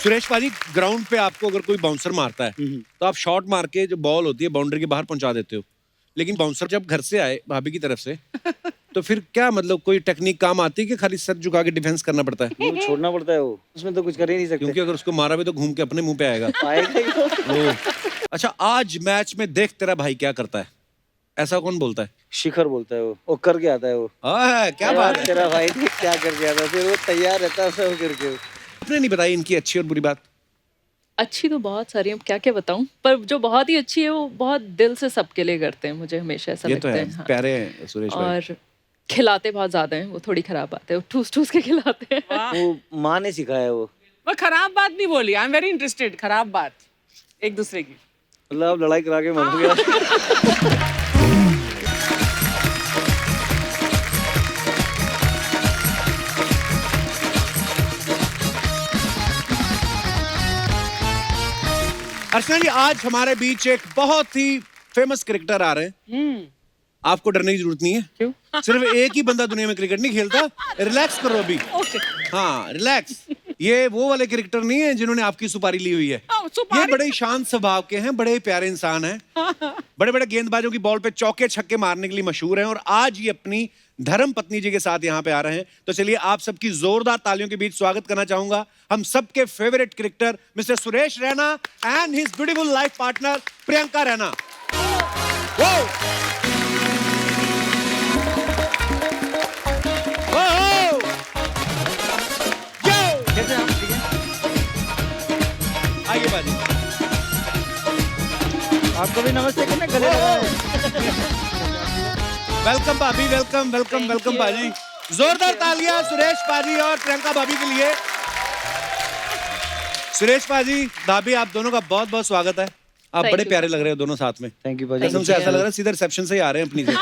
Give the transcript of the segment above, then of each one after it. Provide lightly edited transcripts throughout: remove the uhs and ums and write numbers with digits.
सुरेश पाजी, ग्राउंड पे आपको अगर कोई बाउंसर मारता है तो आप शॉट मार के जो बॉल होती है बाउंड्री के बाहर पहुंचा देते हो, लेकिन बाउंसर जब घर से आए भाभी की तरफ से तो फिर क्या मतलब कोई टेक्निक काम आती है कि खाली सर झुका के डिफेंस करना पड़ता है? वो छोड़ना पड़ता है, वो उसमें तो कुछ कर ही नहीं सकते क्योंकि अगर उसको मारा भी तो घूम के अपने मुंह पे आएगा। आएगा ही वो। अच्छा, आज मैच में देख तेरा भाई क्या करता है, ऐसा कौन बोलता है? शिखर बोलता है वो करके आता है वो। क्या बात है, तेरा भाई देख क्या करके आता है, फिर वो तैयार रहता है सब करके। आपने नहीं बताई इनकी अच्छी और बुरी बात? अच्छी तो बहुत सारी है, क्या क्या बताऊं, पर जो बहुत ही अच्छी है वो बहुत दिल से सबके लिए करते हैं, मुझे हमेशा ऐसा ये लगता तो है। है, हाँ। प्यारे हैं सुरेश भाई। और खिलाते बहुत ज्यादा हैं, वो थोड़ी खराब बात है, वो ठूस ठूस के खिलाते हैं। वो माँ ने सिखाया वो। मैं खराब बात नहीं बोली, आई एम वेरी इंटरेस्टेड। खराब बात एक दूसरे की, मतलब आप लड़ाई करा के मर गया। अर्चना जी, आज हमारे बीच एक बहुत ही फेमस क्रिकेटर आ रहे हैं। आपको डरने की जरूरत नहीं है। क्यों? सिर्फ एक ही बंदा दुनिया में क्रिकेट नहीं खेलता। रिलैक्स करो अभी। ओके। हाँ, रिलैक्स। ये वो वाले क्रिकेटर नहीं है जिन्होंने आपकी सुपारी ली हुई है। सुपारी? ये बड़े शांत स्वभाव के हैं, बड़े प्यारे इंसान हैं। बड़े बड़े गेंदबाजों की बॉल पे चौके छक्के मारने के लिए मशहूर हैं और आज ये अपनी धर्म पत्नी जी के साथ यहाँ पे आ रहे हैं। तो चलिए आप सबकी जोरदार तालियों के बीच स्वागत करना चाहूंगा हम सबके favourite cricketer mister Suresh Raina and his beautiful life partner Priyanka Raina. आइए बाजी। आपको भी नमस्ते करना, गले लगाए। वेलकम भाभी, वेलकम वेलकम वेलकम बाजी। जोरदार तालियां सुरेश पाजी और प्रियंका भाभी के लिए। सुरेश पाजी, भाभी, आप दोनों का बहुत बहुत स्वागत है। आप Thank बड़े you. प्यारे लग रहे हो दोनों साथ में। थैंक यू भाजी। कसम से ऐसा लग रहा है सीधे रिसेप्शन से ही आ रहे हैं अपनी से।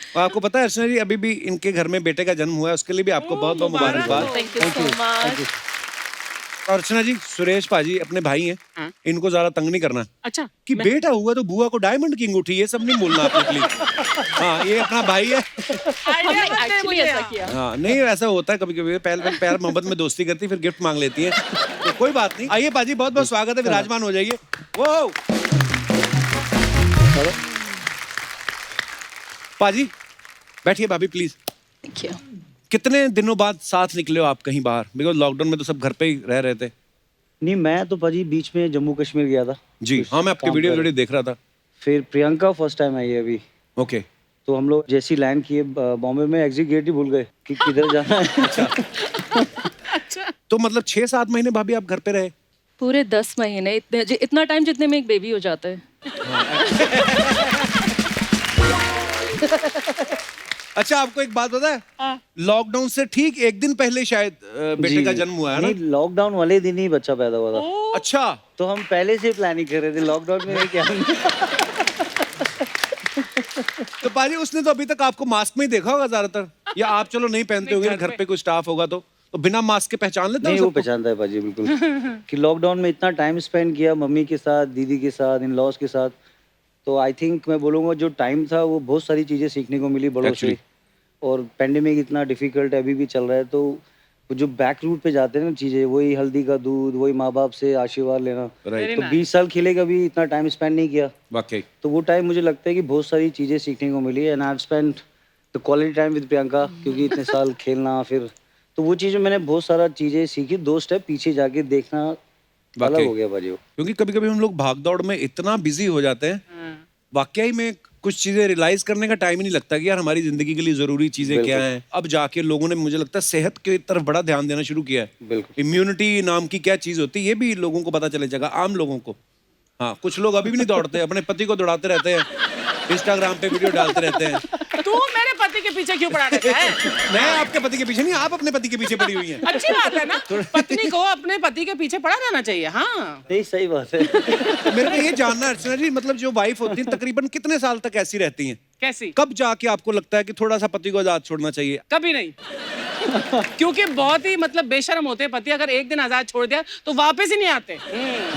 और आपको पता है अर्चना जी, अभी भी इनके घर में बेटे का जन्म हुआ है, उसके लिए भी आपको बहुत बहुत मुबारकबाद। Thank you so much. और अर्चना जी, सुरेश पाजी अपने भाई हैं, हाँ। इनको ज्यादा तंग नहीं करना अच्छा कि बेटा हुआ तो बुआ को डायमंड किंग उठी, ये सब नहीं बोलना आपने प्लीज। हाँ, ये अपना भाई है। आइडिया मत दे एक्चुअली मुझे। ऐसा किया। हाँ, नहीं ऐसा होता है कभी कभी, पहले प्यार मोहब्बत में दोस्ती करती फिर गिफ्ट मांग लेती है, तो कोई बात नहीं। आइए पाजी, बहुत बहुत स्वागत है, विराजमान हो जाइए। वो पाजी बैठिए, भाभी प्लीज। Thank you. कितने दिनों बाद साथ निकले हो आप कहीं बाहर? बिकॉज लॉकडाउन में तो सब घर पे ही रह रहे थे। नहीं, मैं तो भाजी बीच में जम्मू कश्मीर गया था। जी हाँ, मैं आपके काम वीडियो कर- देख रहा था। फिर प्रियंका फर्स्ट टाइम आई है अभी। ओके। तो हम लोग जैसी लैंड किए बॉम्बे में, एग्जिट गेट ही भूल गए कि किधर जाना है। तो मतलब 6-7 महीने भाभी आप घर पे रहे? पूरे 10 महीने, इतना टाइम जितने में एक बेबी हो जाता है। अच्छा, आपको एक बात पता है, लॉकडाउन से ठीक एक दिन पहले शायद बेटे जी। का जन्म हुआ है ना? नहीं, लॉकडाउन वाले दिन ही बच्चा पैदा हुआ था। अच्छा, तो हम पहले से प्लानिंग कर रहे थे, लॉकडाउन में क्या। तो पाजी उसने तो अभी तक आपको मास्क में ही देखा होगा ज्यादातर, या आप चलो नहीं पहनते होंगे, घर पे कोई स्टाफ होगा तो बिना मास्क के पहचान लेता नहीं, है वो सबको? पहचानता है भाजी बिल्कुल। कि लॉकडाउन में इतना टाइम स्पेंड किया मम्मी के साथ, दीदी के साथ, इन लॉज के साथ, तो आई थिंक मैं बोलूँगा जो टाइम था वो बहुत सारी चीज़ें सीखने को मिली बड़ों से। Actually. और पेंडेमिक इतना डिफिकल्ट अभी भी चल रहा है, तो वो जो बैक रूट पे जाते हैं ना चीज़ें, वही हल्दी का दूध, वही माँ बाप से आशीर्वाद लेना। राइट, तो 20 साल खेले कभी इतना टाइम स्पेंड नहीं किया, वाकई। तो वो टाइम मुझे लगता है कि बहुत सारी चीज़ें सीखने को मिली। And I have spent the quality time with Priyanka, क्योंकि इतने साल खेलना, फिर तो वो चीज़ें मैंने बहुत सारा चीज़ें सीखी। 2 स्टेप पीछे जाके देखना अलग वाकई। हो गया भाजी। क्योंकि कभी कभी हम लोग भाग दौड़ में इतना बिजी हो जाते हैं, वाकई में कुछ चीजें रियलाइज करने का टाइम ही नहीं लगता कि यार हमारी जिंदगी के लिए जरूरी चीजें क्या हैं। अब जाके लोगों ने, मुझे लगता है, सेहत की तरफ बड़ा ध्यान देना शुरू किया है। बिल्कुल। इम्यूनिटी नाम की क्या चीज होती है, ये भी लोगों को पता चलेगा, आम लोगों को। हाँ, कुछ लोग अभी भी नहीं दौड़ते, अपने पति को दौड़ाते रहते हैं, इंस्टाग्राम पे वीडियो डालते रहते हैं। तू मेरे पति के पीछे क्यों पड़ा रहता है? मैं आपके पति के पीछे नहीं, आप अपने पति के पीछे पड़ी हुई हैं। अच्छी बात है ना, पत्नी को अपने पति के पीछे पड़ा रहना चाहिए। हाँ, नहीं, सही बात है। मेरे को ये जानना है अर्चना जी, मतलब जो वाइफ होती है तकरीबन कितने साल तक ऐसी रहती हैं? कैसी? कब जाके आपको लगता है कि थोड़ा सा पति को आजाद छोड़ना चाहिए? कभी नहीं। क्योंकि बहुत ही मतलब बेशर्म होते हैं पति, अगर एक दिन आजाद छोड़ दिया तो वापस ही नहीं आते।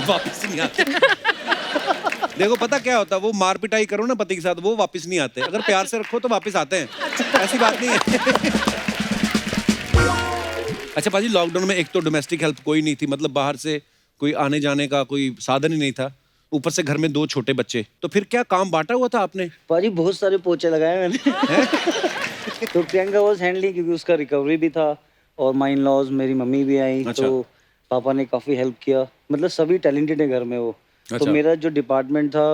वापस नहीं आते। देखो पता क्या होता है, वो मार पिटाई करो ना पति के साथ, वो वापस नहीं आते। अगर प्यार से रखो तो वापस आते हैं, ऐसी बात नहीं है। अच्छा पाजी, लॉकडाउन में एक तो डोमेस्टिक हेल्प कोई नहीं थी, मतलब बाहर से कोई आने जाने का कोई साधन ही नहीं था, ऊपर से घर में 2 छोटे बच्चे, तो फिर क्या काम बांटा हुआ था आपने? पाजी बहुत सारे पोछे लगाए मैंने। तो प्रियंका वॉज हैंडलिंग, क्योंकि उसका रिकवरी भी था, और माई इन लॉज मेरी मम्मी भी आई, अच्छा। तो पापा ने काफ़ी हेल्प किया। मतलब सभी टैलेंटेड है घर में वो। तो अच्छा। मेरा जो डिपार्टमेंट था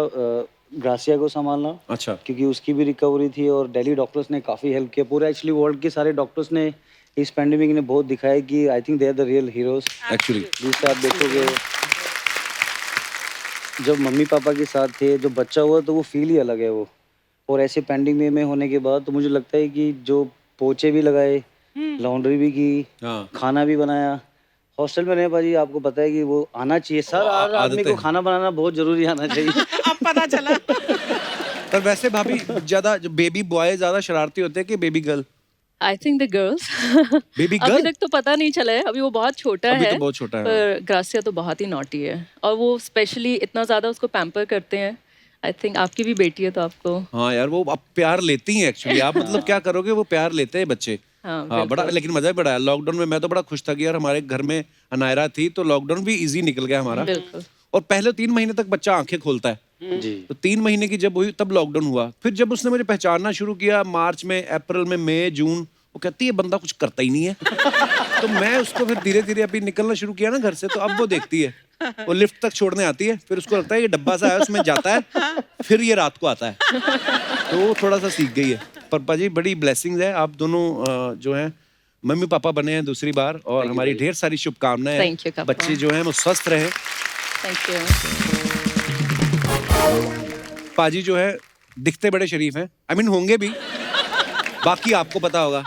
ग्रासिया को संभालना, अच्छा। क्योंकि उसकी भी रिकवरी थी, और दिल्ली डॉक्टर्स ने काफ़ी हेल्प किया। पूरे एक्चुअली वर्ल्ड के सारे डॉक्टर्स ने इस पैंडेमिक ने बहुत दिखाया कि I think they are the real heroes. Actually जिससे आप देखोगे जब मम्मी पापा के साथ थे, जो बच्चा हुआ तो वो फील ही अलग है वो। और ऐसे पैंडेमिक में होने के बाद तो मुझे लगता है कि जो पोछे भी लगाए, लॉन्ड्री भी की, हाँ। खाना भी बनाया। हॉस्टल में रहे भाजी, आपको पता है कि वो आना चाहिए सर, हर आदमी आदतें को खाना बनाना बहुत जरूरी आना चाहिए। अब पता चला। पर वैसे भाभी ज्यादा जो बेबी बॉय ज्यादा शरारती होते हैं कि baby girl? I think the girls. Baby अभी गर्ल? तक तो पता नहीं चला है, अभी वो बहुत छोटा अभी है। तो बहुत छोटा है, पर ग्रासिया तो बहुत ही नॉटी है, और वो स्पेशली इतना ज्यादा उसको पैम्पर करते हैं। आई थिंक आपकी भी बेटी है तो आपको। हाँ यार, वो अब प्यार लेती हैं एक्चुअली, आप मतलब क्या करोगे, वो प्यार लेते हैं बच्चे। हाँ, हाँ बड़ा, बिल्कुल। लेकिन मजा भी बड़ा है। लॉकडाउन में मैं तो बड़ा खुश था कि यार हमारे घर में अनायरा थी, तो लॉकडाउन भी इजी निकल गया हमारा। बिल्कुल। और पहले 3 महीने तक बच्चा आंखें खोलता है, जी। तो 3 महीने की जब हुई तब लॉकडाउन हुआ। फिर जब उसने मुझे पहचानना शुरू किया मार्च में, अप्रैल में, मई, जून, वो कहती है बंदा कुछ करता ही नहीं है। तो मैं उसको फिर धीरे धीरे अभी निकलना शुरू किया ना घर से, तो अब वो देखती है, वो लिफ्ट तक छोड़ने आती है, फिर उसको लगता है ये डब्बा सा है उसमें जाता है, फिर ये रात को आता है, तो वो थोड़ा सा सीख गई है। पर पाजी बड़ी ब्लेसिंग्स है, आप दोनों जो हैं मम्मी पापा बने हैं दूसरी बार, और हमारी ढेर सारी शुभकामनाएं Thank you, हैं। काका। बच्चे जो हैं वो स्वस्थ रहें। Thank you. पाजी जो है दिखते बड़े शरीफ हैं, आई मीन होंगे भी, बाकी आपको पता होगा।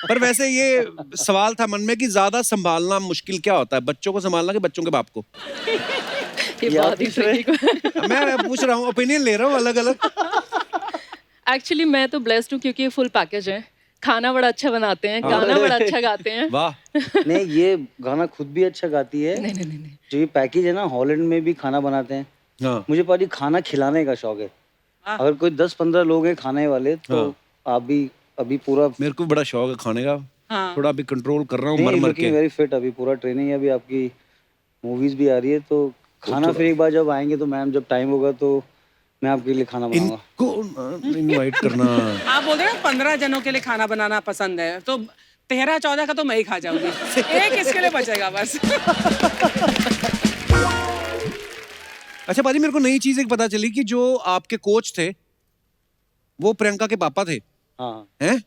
पर वैसे ये सवाल था मन में कि ज्यादा संभालना मुश्किल क्या होता है, बच्चों को संभालना कि बच्चों के बाप को? ये ये बहुत ही आप पूछ रहे tricky मैं पूछ रहा हूँ, ओपिनियन ले रहा हूँ अलग अलग। एक्चुअली मैं तो ब्लेस्ड हूँ क्योंकि ये फुल पैकेज है। खाना बड़ा अच्छा बनाते हैं, गाना बड़ा अच्छा गाते हैं। वाह। नहीं, ये गाना खुद भी अच्छा गाती है। नहीं नहीं नहीं नहीं। जो ये पैकेज है ना, हॉलैंड में भी खाना बनाते हैं। हाँ। मुझे पाजी खाना खिलाने का शौक है। अगर कोई 10-15 लोग हैं खाने वाले, तो आप भी अभी पूरा मेरे को भी बड़ा शौक है खाने का, हाँ। थोड़ा अभी कंट्रोल कर रहा हूँ मर नहीं, मर लुकिंग के। Very fit. अभी पूरा ट्रेनिंग है, अभी आपकी मूवीज भी आ रही है, तो खाना फिर एक बार जब आएंगे तो मैम, जब टाइम होगा तो मैं आपके लिए खाना बनाऊंगा। इनको इनवाइट करना। आप बोल रहे हैं 15 जनों के लिए खाना बनाना पसंद है, तो 13-14 का तो मैं ही खा जाऊंगी। एक इसके लिए बचेगा बस। अच्छा पाजी, मेरे को नई चीज एक पता चली कि जो आपके कोच थे वो प्रियंका के पापा थे, हाँ, हैं?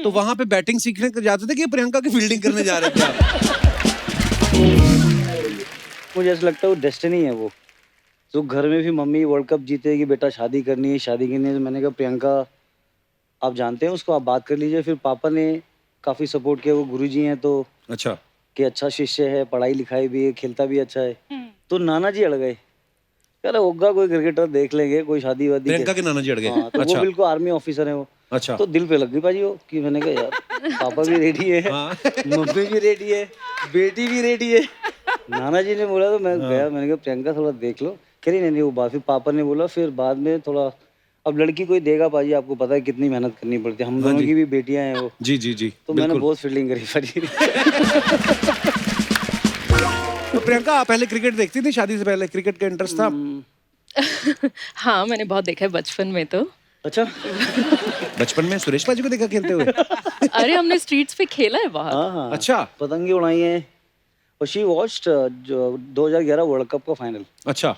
तो वहां पे बैटिंग सीखने के जाते थे कि प्रियंका की फील्डिंग करने जा रहे थे आप? मुझे ऐसा लगता है वो डेस्टिनी है वो। तो घर में भी मम्मी वर्ल्ड कप जीते कि बेटा शादी करनी है, शादी करनी है, तो मैंने कहा प्रियंका आप जानते हैं उसको, आप बात कर लीजिए। फिर पापा ने काफी सपोर्ट किया, वो गुरुजी हैं तो, अच्छा। कि अच्छा शिष्य है, पढ़ाई लिखाई भी है, खेलता भी अच्छा है। तो नाना जी अड़ गए, कह रहे होगा कोई क्रिकेटर देख लेंगे, कोई शादी वादी प्रियंका के नाना जी अड़ गए? हाँ, तो अच्छा। वो बिल्कुल आर्मी ऑफिसर है वो। अच्छा। तो दिल पे लग गई भाजी वो, कि मैंने कहा यार पापा भी रेडी है, हाँ। मम्मी भी रेडी है, बेटी भी रेडी है। नाना जी ने बोला तो मैं गया, मैंने कहा प्रियंका थोड़ा देख लो। कह रही नहीं वो बात, फिर पापा ने बोला, फिर बाद में थोड़ा, अब लड़की कोई देगा पाजी, आपको पता है कितनी मेहनत करनी पड़ती है, हम दोनों की भी बेटियां हैं वो। जी जी जी, तो मैंने बिल्कुल। बहुत फील्डिंग करी पाजी। तो प्रियंका आप पहले क्रिकेट देखती थी, शादी से पहले क्रिकेट का इंटरेस्ट था? हाँ, मैंने बहुत देखा है बचपन में तो। अच्छा। बचपन में सुरेश पाजी को देखा खेलते हुए? अरे हमने स्ट्रीट्स पे खेला है बहुत। हाँ हाँ, अच्छा। पतंगी उड़ाई है। और शी वॉच्ड जो 2011 वर्ल्ड कप का फाइनल। अच्छा।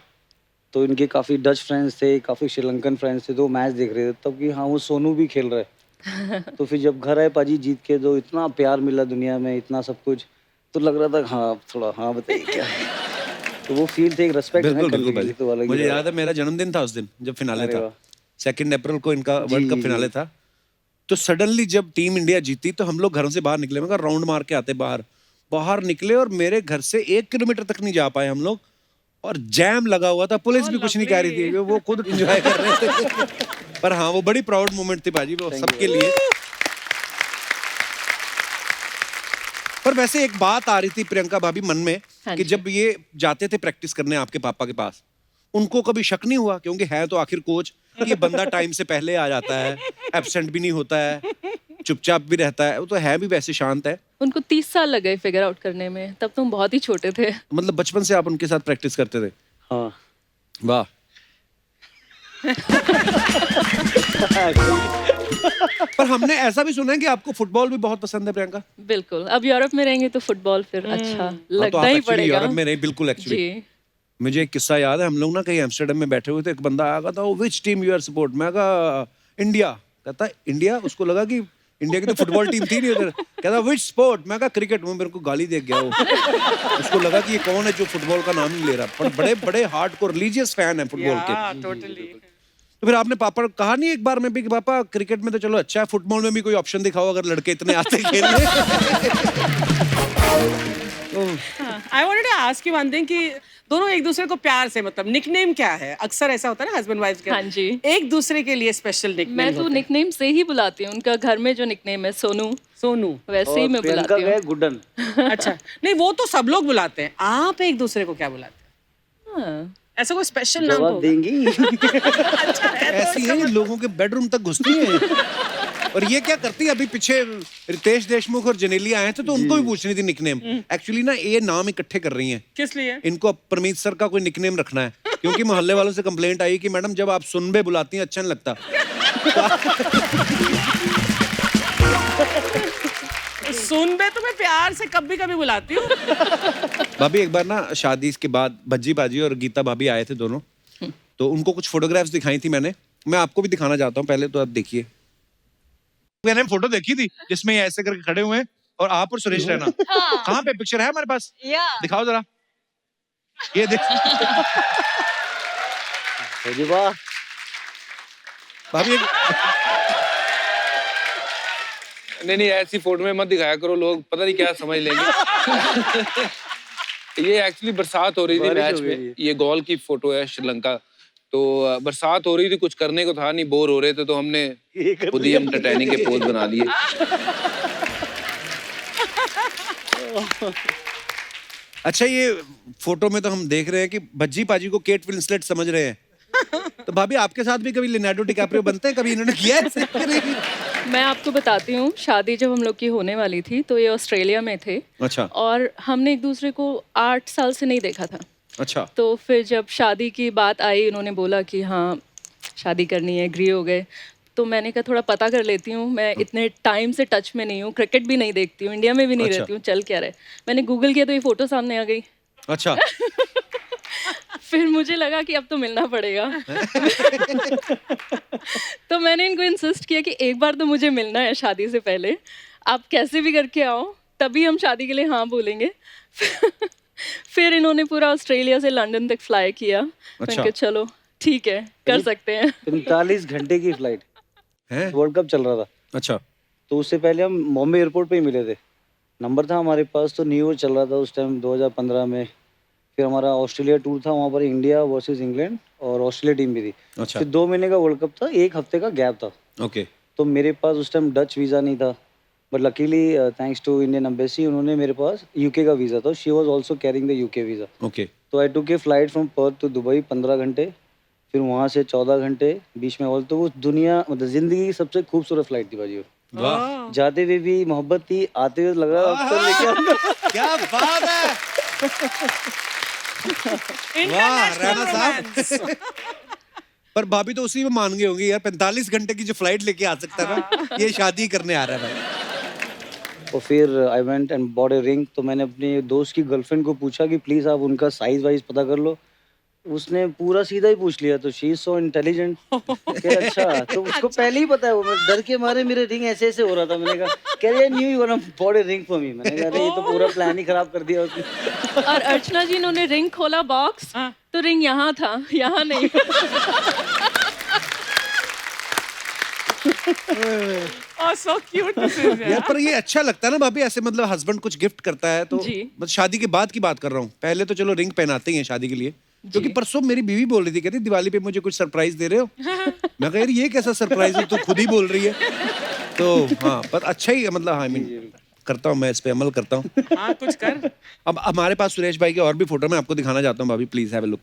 तो इनके काफी डच फ्रेंड्स थे, काफी श्रीलंकन फ्रेंड्स थे, तो मैच देख रहे थे तब कि हाँ वो सोनू भी खेल रहा है। तो फिर जब घर आए पाजी जीत के, तो इतना प्यार मिला दुनिया में, इतना सब कुछ, तो लग रहा था हाँ थोड़ा, हाँ बताइए क्या है। तो वो फील थे, एक रिस्पेक्ट है बिल्कुल करने बिल्कुल के लिए, भाई, तो अलग ही मुझे रहा। याद है मेरा जन्मदिन था उस दिन जब फिनाले अरे था, वाह। 2 अप्रैल को इनका वर्ल्ड कप जी, फिनाले जी। था। तो सडनली जब टीम इंडिया जीती तो हम लोग घरों से बाहर निकले, मगर राउंड मार के आते बाहर, बाहर निकले और मेरे घर से 1 किलोमीटर तक नहीं जा पाए हम लोग, और जैम लगा हुआ था, पुलिस भी कुछ नहीं कह रही थी, वो खुद एंजॉय कर रहे थे। पर हाँ वो बड़ी प्राउड मोमेंट थी पाजी, वो सबके लिए। पर वैसे एक बात आ रही थी प्रियंका भाभी मन में हाँ कि जी। जब ये जाते थे प्रैक्टिस करने आपके पापा के पास, उनको कभी शक नहीं हुआ, क्योंकि है तो आखिर कोच, कि ये बंदा टाइम से पहले आ जाता है, एब्सेंट भी नहीं होता है, चुपचाप भी रहता है, वो तो है भी वैसे शांत है। उनको 30 साल लगे फिगर आउट करने में, तब तुम बहुत ही छोटे थे। मतलब बचपन से आप उनके साथ प्रैक्टिस करते थे? हाँ। वाह। पर हमने ऐसा भी सुना है कि आपको फुटबॉल भी बहुत पसंद है प्रियंका। बिल्कुल, अब यूरोप में रहेंगे तो फुटबॉल फिर अच्छा हाँ, तो लगना आप ही एक्चुअली पड़ेगा। यूरोप में रहे, बिल्कुल एक्चुअली। जी। मुझे एक किस्सा याद है, हम लोग ना कहीं एम्स्टर्डम में बैठे हुए थे, एक बंदा आ गया था, which team you are support, मैं कहा इंडिया। कहता इंडिया, उसको लगा कि इंडिया की तो फुटबॉल टीम थी नहीं उधर। कहता विच स्पोर्ट, मैं कहा क्रिकेट। वो मेरे को गाली दे गया वो। उसको लगा कि ये कौन है जो फुटबॉल का नाम नहीं ले रहा, पर बड़े बड़े हार्डकोर रिलीजियस फैन है फुटबॉल के। टोटली। तो फिर आपने पापा को कहा नहीं एक बार में भी कि पापा क्रिकेट में तो चलो अच्छा है, फुटबॉल में भी कोई ऑप्शन दिखाओ अगर लड़के इतने आते खेलने। I wanted to ask you one thing कि दोनों एक दूसरे को प्यार से, मतलब निकनेम क्या है? अक्सर ऐसा होता है ना हस्बैंड वाइफ के, हाँ जी। एक दूसरे के लिए स्पेशल निकनेम। मैं तो निकनेम से ही बुलाती हूँ, उनका घर में जो निकनेम है सोनू, सोनू। वैसे ही और मैं प्रियंका बुलाती का है हूँ। गुड्डन। अच्छा, नहीं वो तो सब लोग बुलाते हैं, आप एक दूसरे को क्या बुलाते हैं? हाँ। ऐसा कोई स्पेशल नाम जवाब होगा? देंगी। अच्छा है तो ऐसी है, लोगों के बेडरूम तक घुसती है। और ये क्या करती है, अभी पीछे रितेश देशमुख और जनेलिया आए थे तो उनको भी पूछ रही थी निकनेम। एक्चुअली ना ये नाम इकट्ठे कर रही हैं। किस लिए? इनको अब परमीत सर का कोई निकनेम रखना है, क्योंकि मोहल्ले वालों से कंप्लेंट आई कि मैडम जब आप सुनबे बुलाती हैं अच्छा नहीं लगता। सुनबे तो मैं प्यार से कभी कभी बुलाती हूँ। भाभी एक बार ना शादी के बाद भज्जी बाजी और गीता भाभी आए थे दोनों, तो उनको कुछ फोटोग्राफ्स दिखाई थी मैंने, मैं आपको भी दिखाना चाहता हूँ, पहले तो आप देखिए। मैंने फोटो देखी थी जिसमें ये ऐसे करके खड़े हुए हैं और आप और सुरेश रैना। कहाँ पे पिक्चर है हमारे पास? दिखाओ जरा, ये देख। अरे वाह। भाभी नहीं ऐसी फोटो में मत दिखाया करो, लोग पता नहीं क्या समझ लेंगे। ये एक्चुअली बरसात हो रही थी बारिश मैच हो गई में, थी। ये गोल की फोटो है श्रीलंका। तो बरसात हो रही थी, कुछ करने को था नहीं, बोर हो रहे थे, तो हमने खुद ही एंटरटेनिंग के पोज बना लिए। अच्छा, ये फोटो में तो हम देख रहे हैं कि भज्जी पाजी को केट विंसलेट समझ रहे हैं, तो भाभी आपके साथ भी कभी लियोनार्डो डिकैप्रियो बनते हैं? कभी इन्होंने किया है? मैं आपको बताती हूँ, शादी जब हम लोग की होने वाली थी तो ये ऑस्ट्रेलिया में थे। अच्छा और हमने एक दूसरे को 8 साल से नहीं देखा था। अच्छा। तो फिर जब शादी की बात आई, उन्होंने बोला कि हाँ शादी करनी है, एग्री हो गए। तो मैंने कहा थोड़ा पता कर लेती हूँ, मैं इतने टाइम से टच में नहीं हूँ, क्रिकेट भी नहीं देखती हूँ, इंडिया में भी नहीं अच्छा। रहती हूँ, चल क्या रहे। मैंने गूगल किया तो ये फोटो सामने आ गई। अच्छा। फिर मुझे लगा कि अब तो मिलना पड़ेगा। तो मैंने इनको इंसिस्ट किया कि एक बार तो मुझे मिलना है शादी से पहले, आप कैसे भी करके आओ, तभी हम शादी के लिए हाँ बोलेंगे। फिर इन्होंने पूरा ऑस्ट्रेलिया से लंदन तक फ्लाई किया। मैंने कहा चलो ठीक है, कर सकते हैं। 45 घंटे की फ्लाइट है? वर्ल्ड कप चल रहा था। अच्छा। तो उससे पहले हम बॉम्बे एयरपोर्ट पे ही मिले थे, नंबर था हमारे पास। तो न्यू ईयर चल रहा था उस टाइम 2015 में। फिर हमारा ऑस्ट्रेलिया टूर था, वहाँ पर इंडिया वर्सेस इंग्लैंड और ऑस्ट्रेलिया टीम भी थी। अच्छा। फिर 2 महीने का वर्ल्ड कप था, 1 हफ्ते का गैप था। ओके। तो मेरे पास उस टाइम डच वीज़ा नहीं था, but luckily thanks to Indian embassy उन्होंने मेरे पास यूके का वीज़ा था। She was also carrying the UK visa. Okay. तो I took a flight from Perth to Dubai 15 घंटे, फिर वहाँ से 14 घंटे बीच में और। तो वो दुनिया मतलब ज़िंदगी की सबसे खूबसूरत फ्लाइट थी बाजी वो। वाह, जाते हुए भी मोहब्बत थी, आते हुए लग रहा अब तो लेके आऊंगा। क्या बात है। वाह राणा साहब। पर भाभी तो उसी में मान गई होंगी यार, 45 घंटे की जो फ्लाइट लेके आ सकता है ना, ये शादी करने आ रहा है भाई। और फिर I went and bought a ring. तो मैंने अपने दोस्त की गर्लफ्रेंड को पूछा कि प्लीज़ आप उनका साइज़ वाइज पता कर लो। उसने पूरा सीधा ही पूछ लिया। तो शी इज सो इंटेलिजेंट। अच्छा, तो उसको पहले ही पता है। वो मैं डर के मारे मेरे रिंग ऐसे ऐसे हो रहा था। मैंने कहा कह रही new you gonna bot a ring for me. मैंने कहा अरे ये तो पूरा प्लान ही खराब कर दिया उसने। और अर्चना जी, इन्होंने रिंग खोला बॉक्स, तो रिंग यहाँ था, यहाँ नहीं। Oh, so cute this is, यार यार। पर ये अच्छा लगता है ना भाभी, ऐसे मतलब हस्बैंड कुछ गिफ्ट करता है तो। जी। मतलब शादी के बाद की बात कर रहा हूँ, पहले तो चलो रिंग पहनाते ही हैं शादी के लिए। क्योंकि परसों मेरी बीवी बोल रही थी, कहती दिवाली पे मुझे कुछ सरप्राइज दे रहे हो। मैं कहा यार ये कैसा सरप्राइज है, तू खुद ही बोल रही है। तो हाँ, पर अच्छा ही मतलब हाँ, आई मीन करता हूँ मैं, इस पे अमल करता हूँ। हाँ कुछ कर। अब हमारे पास सुरेश भाई की और भी फोटो मैं आपको दिखाना चाहता हूँ भाभी, please have a look.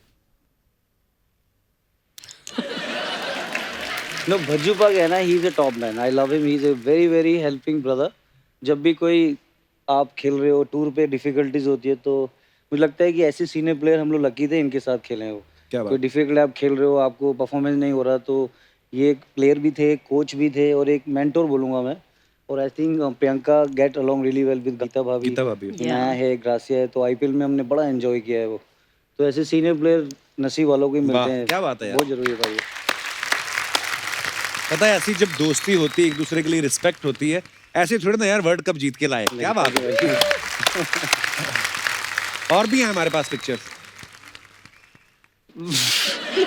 No Bhajju पाक है ना, he is a top man, I love him, he is a very very helping brother. जब भी कोई आप खेल रहे हो टूर पे डिफिकल्टीज होती है तो मुझे लगता है कि ऐसे सीनियर प्लेयर हम लोग लकी थे इनके साथ खेले हो। क्या बात। कोई डिफिकल्ट आप खेल रहे हो, आपको परफॉर्मेंस नहीं हो रहा, तो ये एक प्लेयर भी थे, कोच भी थे और एक मेंटोर बोलूंगा मैं। और I think Priyanka get along really well with Geeta भाभी। गीता भाभी। नया है, ग्रासिया है, तो आईपीएल में हमने बड़ा एंजॉय किया है वो। तो ऐसे सीनियर प्लेयर नसीब वालों को ही मिलते वाह, हैं। क्या बात है यार। बहुत जरूरी है भाई। पता है ऐसी जब दोस्ती होती है, एक दूसरे के लिए रिस्पेक्ट होती है, ऐसे थोड़ी ना यार वर्ल्ड कप जीत के लाए। क्या बात है। और भी हैं हमारे पास पिक्चर्स।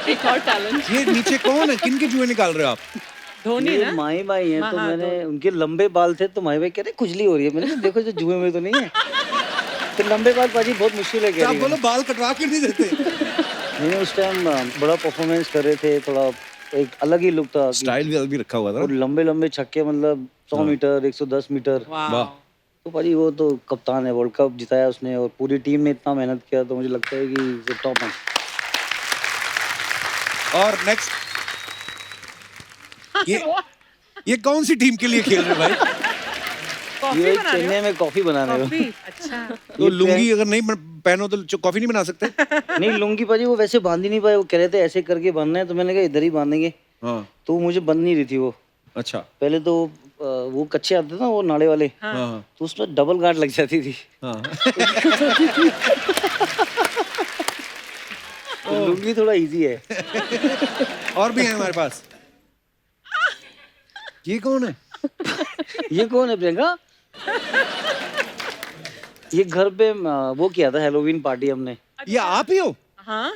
एक और टैलेंट। ये नीचे कौन है, किन के जुए निकाल रहे हो आप? धोनी ये ना। माही भाई हैं, तो हाँ, मैंने उनके लंबे बाल थे तो माही भाई कह रहे खुजली हो रही है। मैंने कहा देखो जो जुए में तो नहीं है। तो लंबे बाल पाजी बहुत मुश्किल है, तो कह आप रही बोलो है। बाल कटवा के नहीं देते? नहीं उस टाइम बड़ा परफॉर्मेंस कर रहे थे, थोड़ा एक अलग ही लुक था कि- स्टाइल भी रखा हुआ था और ना? लंबे लंबे छक्के, मतलब 100 मीटर 110 मीटर। वाह। तो पाजी वो तो कप्तान है, वर्ल्ड कप जिताया उसने और पूरी टीम ने इतना मेहनत किया, तो मुझे लगता है कि टॉप है। और नेक्स्ट ये कौन सी टीम के लिए खेल रहे हो भाई? कॉफी ये बना रहे चेन्नई में कॉफी बना रहे हो? हो। कॉफी, अच्छा। तो लुंगी अगर नहीं पहनो तो कॉफी नहीं बना सकते? नहीं लुंगी पाजी वो वैसे बांध ही नहीं पाए, वो कह रहे थे ऐसे करके बांधना है, तो मैंने कहा इधर ही बांधेंगे। हाँ। तो मुझे बंद नहीं रही थी वो। अच्छा। पहले तो वो कच्चे आते थे ना वो नाड़े वाले, हाँ तो उसमें डबल गांठ लग जाती थी। हाँ। तो लुंगी थोड़ा इजी है। और भी हैं हमारे पास। ये कौन है? ये कौन है प्रियंका? ये घर पे वो किया था हेलोवीन पार्टी हमने। ये आप ही हो? हाँ।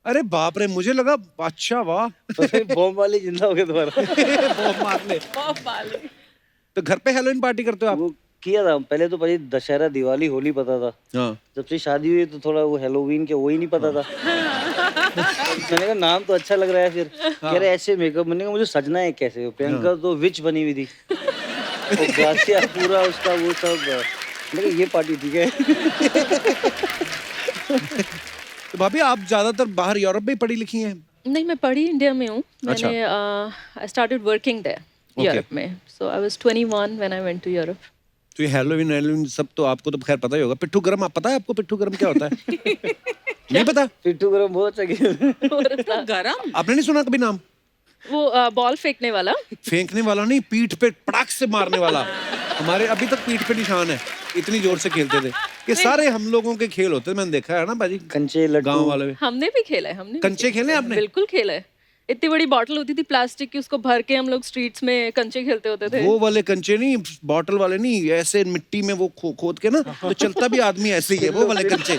अरे बाप रे, मुझे लगा। अच्छा वाह। तो फिर बॉम्ब वाले जिंदा हो गए दोबारा। बॉम्ब मारने। बहुत बाली। तो घर पे हेलोइन पार्टी करते हो आप? वो किया था पहले तो भाई, दशहरा दिवाली होली पता था। हाँ। जब से शादी हुई तो थोड़ा वो हेलोवीन के वो ही नहीं पता था। मैंने कहा नाम तो अच्छा लग रहा है, फिर कह रहे ऐसे मेकअप। मैंने कहा मुझे सजना है कैसे। प्रियंका तो विच बनी हुई थी और ग्रासिया पूरा उसका वो सब। मैंने कहा ये पार्टी ठीक है। तो भाभी आप ज्यादातर बाहर यूरोप में ही पढ़ी लिखी हैं? नहीं, मैं पढ़ी इंडिया में हूँ। अच्छा। मैंने I started working there Okay. Europe में। So I was 21 when I went to Europe. तो ये हेलोवीन सब तो आपको तो खैर पता ही होगा। पिट्ठू गरम आप पता है आपको? पिट्ठू गरम क्या होता है? नहीं पता? पिट्ठू गरम बहुत अच्छा किया। गरम। आपने नहीं सुना कभी नाम? वो बॉल फेंकने वाला। फेंकने वाला नहीं, पीठ पे पटाख से मारने वाला। हमारे अभी तक पीठ पे निशान है, इतनी जोर से खेलते थे। ये सारे हम लोगों के खेल होते थे, मैंने देखा है ना बाजी। कंचे लड्डू गांव वाले में। हमने भी खेला है। हमने भी कंचे खेले आपने? बिल्कुल खेला है। इतनी बड़ी बॉटल होती थी प्लास्टिक की, उसको भर के हम लोग स्ट्रीट्स में कंचे खेलते होते थे। वो वाले कंचे नहीं, बॉटल वाले नहीं, ऐसे मिट्टी में वो खोद के ना, तो चलता भी आदमी ऐसे ही है, वो वाले कंचे।